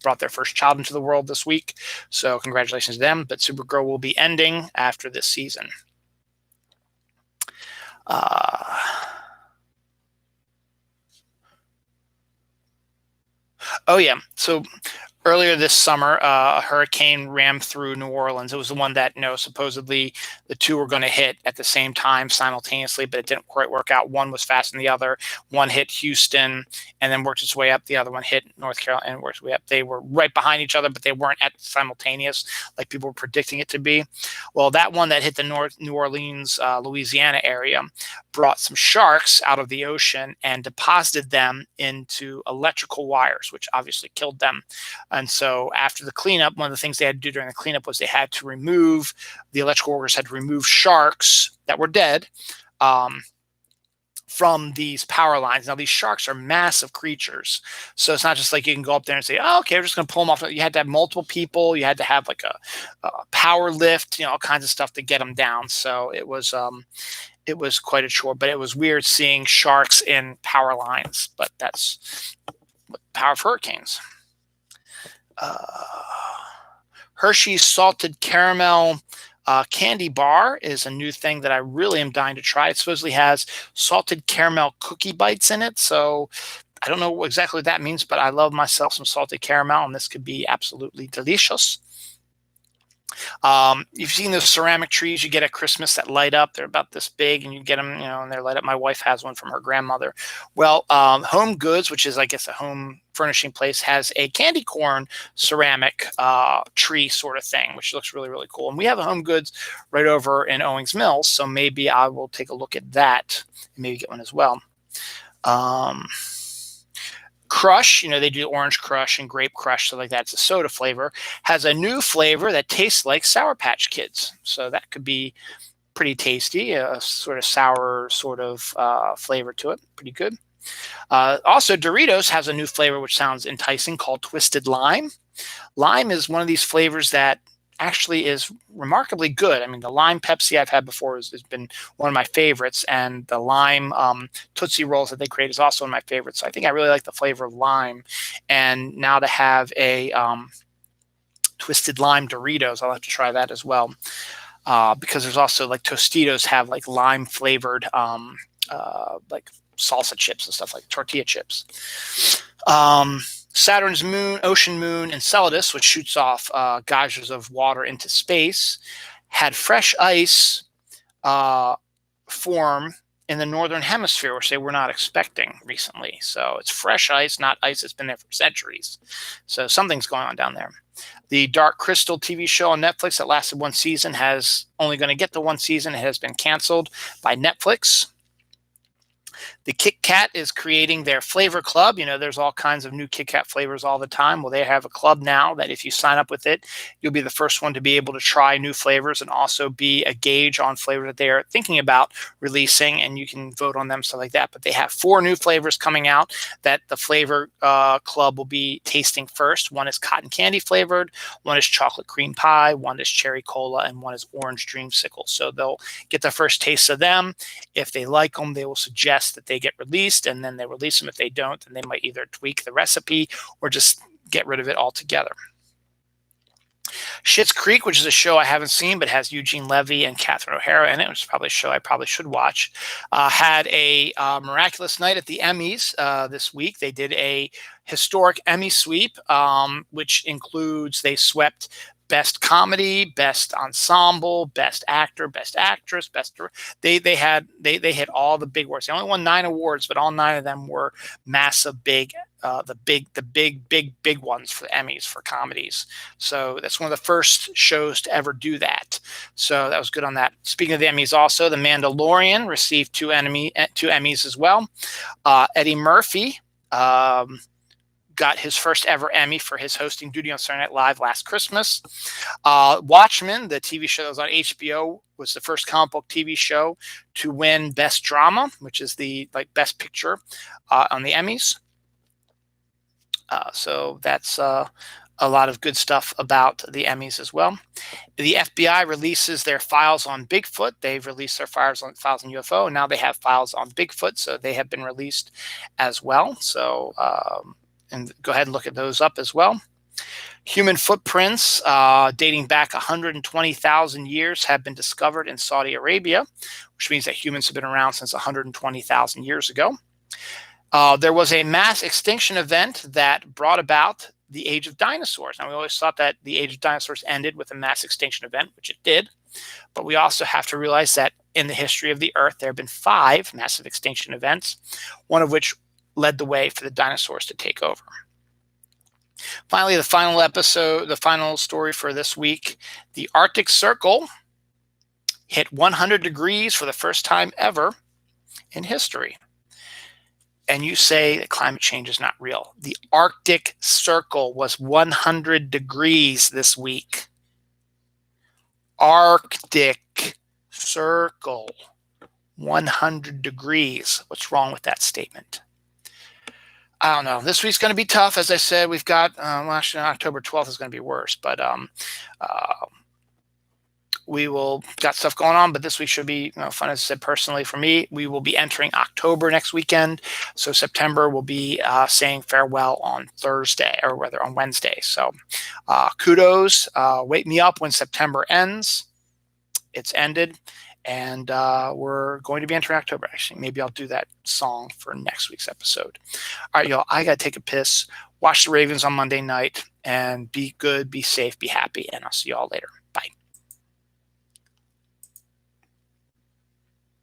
brought their first child into the world this week. So congratulations to them. But Supergirl will be ending after this season. Oh yeah. So earlier this summer, a hurricane rammed through New Orleans. It was the one that, supposedly the two were going to hit at the same time simultaneously, but it didn't quite work out. One was faster than the other. One hit Houston and then worked its way up. The other one hit North Carolina and worked its way up. They were right behind each other, but they weren't at simultaneous like people were predicting it to be. Well, that one that hit the New Orleans, Louisiana area brought some sharks out of the ocean and deposited them into electrical wires, which obviously killed them. And so after the cleanup, one of the things they had to do during the cleanup was the electrical workers had to remove sharks that were dead from these power lines. Now, these sharks are massive creatures. So it's not just like you can go up there and say, oh, okay, we're just going to pull them off. You had to have multiple people. You had to have like a power lift, all kinds of stuff to get them down. So it was quite a chore, but it was weird seeing sharks in power lines. But that's the power of hurricanes. Hershey's salted caramel candy bar is a new thing that I really am dying to try. It supposedly has salted caramel cookie bites in it. So I don't know exactly what that means, but I love myself some salted caramel, and this could be absolutely delicious. You've seen those ceramic trees you get at Christmas that light up. They're about this big, and you get them, and they're light up. My wife has one from her grandmother. Well, Home Goods, which is, I guess, a home furnishing place, has a candy corn ceramic tree sort of thing, which looks really, really cool. And we have a Home Goods right over in Owings Mills, so maybe I will take a look at that and maybe get one as well. Crush, they do orange crush and grape crush, so like that. It's a soda flavor. Has a new flavor that tastes like Sour Patch Kids. So that could be pretty tasty, a sort of sour sort of flavor to it. Pretty good. Also, Doritos has a new flavor which sounds enticing called Twisted Lime. Lime is one of these flavors that actually is remarkably good. I mean, the lime Pepsi I've had before has been one of my favorites, and the lime Tootsie Rolls that they create is also one of my favorites. So I think I really like the flavor of lime, and now to have a Twisted Lime Doritos, I'll have to try that as well, because there's also like Tostitos have like lime flavored like salsa chips and stuff, like tortilla chips. Saturn's moon, Ocean Moon, Enceladus, which shoots off geysers of water into space, had fresh ice form in the northern hemisphere, which they were not expecting recently. So it's fresh ice, not ice that's been there for centuries. So something's going on down there. The Dark Crystal TV show on Netflix that lasted one season has only going to get the one season. It has been canceled by Netflix. The Kit Kat is creating their flavor club. There's all kinds of new Kit Kat flavors all the time. Well, they have a club now that if you sign up with it, you'll be the first one to be able to try new flavors and also be a gauge on flavors that they are thinking about releasing, and you can vote on them, stuff like that. But they have 4 new flavors coming out that the flavor club will be tasting first. One is cotton candy flavored, one is chocolate cream pie, one is cherry cola, and one is orange dreamsicle. So they'll get the first taste of them. If they like them, they will suggest that they get released, and then they release them. If they don't, then they might either tweak the recipe or just get rid of it altogether. Schitt's Creek, which is a show I haven't seen but has Eugene Levy and Catherine O'Hara in it, which is probably a show I probably should watch, had a miraculous night at the Emmys this week. They did a historic Emmy sweep, which includes they swept best comedy, best ensemble, best actor, best actress, they hit all the big awards. They only won 9 awards, but all 9 of them were massive, big big ones for the Emmys for comedies. So that's one of the first shows to ever do that. So that was good on that. Speaking of the Emmys, also The Mandalorian received 2 Emmys as well. Eddie Murphy got his first ever Emmy for his hosting duty on Saturday Night Live last Christmas. Watchmen, the TV show that was on HBO, was the first comic book TV show to win Best Drama, which is the Best Picture on the Emmys. So that's a lot of good stuff about the Emmys as well. The FBI releases their files on Bigfoot. They've released their files on UFO, and now they have files on Bigfoot, so they have been released as well. So and go ahead and look at those up as well. Human footprints dating back 120,000 years have been discovered in Saudi Arabia, which means that humans have been around since 120,000 years ago. There was a mass extinction event that brought about the age of dinosaurs. Now, we always thought that the age of dinosaurs ended with a mass extinction event, which it did. But we also have to realize that in the history of the Earth, there have been 5 massive extinction events, one of which led the way for the dinosaurs to take over. Finally, the final story for this week, the Arctic Circle hit 100 degrees for the first time ever in history. And you say that climate change is not real. The Arctic Circle was 100 degrees this week. Arctic Circle, 100 degrees. What's wrong with that statement? I don't know. This week's going to be tough. As I said, we've got, actually October 12th is going to be worse, but we will got stuff going on, but this week should be fun. As I said, personally for me, we will be entering October next weekend. So September will be saying farewell on Thursday, or rather on Wednesday. So kudos. Wake me up when September ends. It's ended. And we're going to be entering October. Actually, maybe I'll do that song for next week's episode. All right, y'all, I got to take a piss. Watch the Ravens on Monday night, and be good, be safe, be happy, and I'll see y'all later.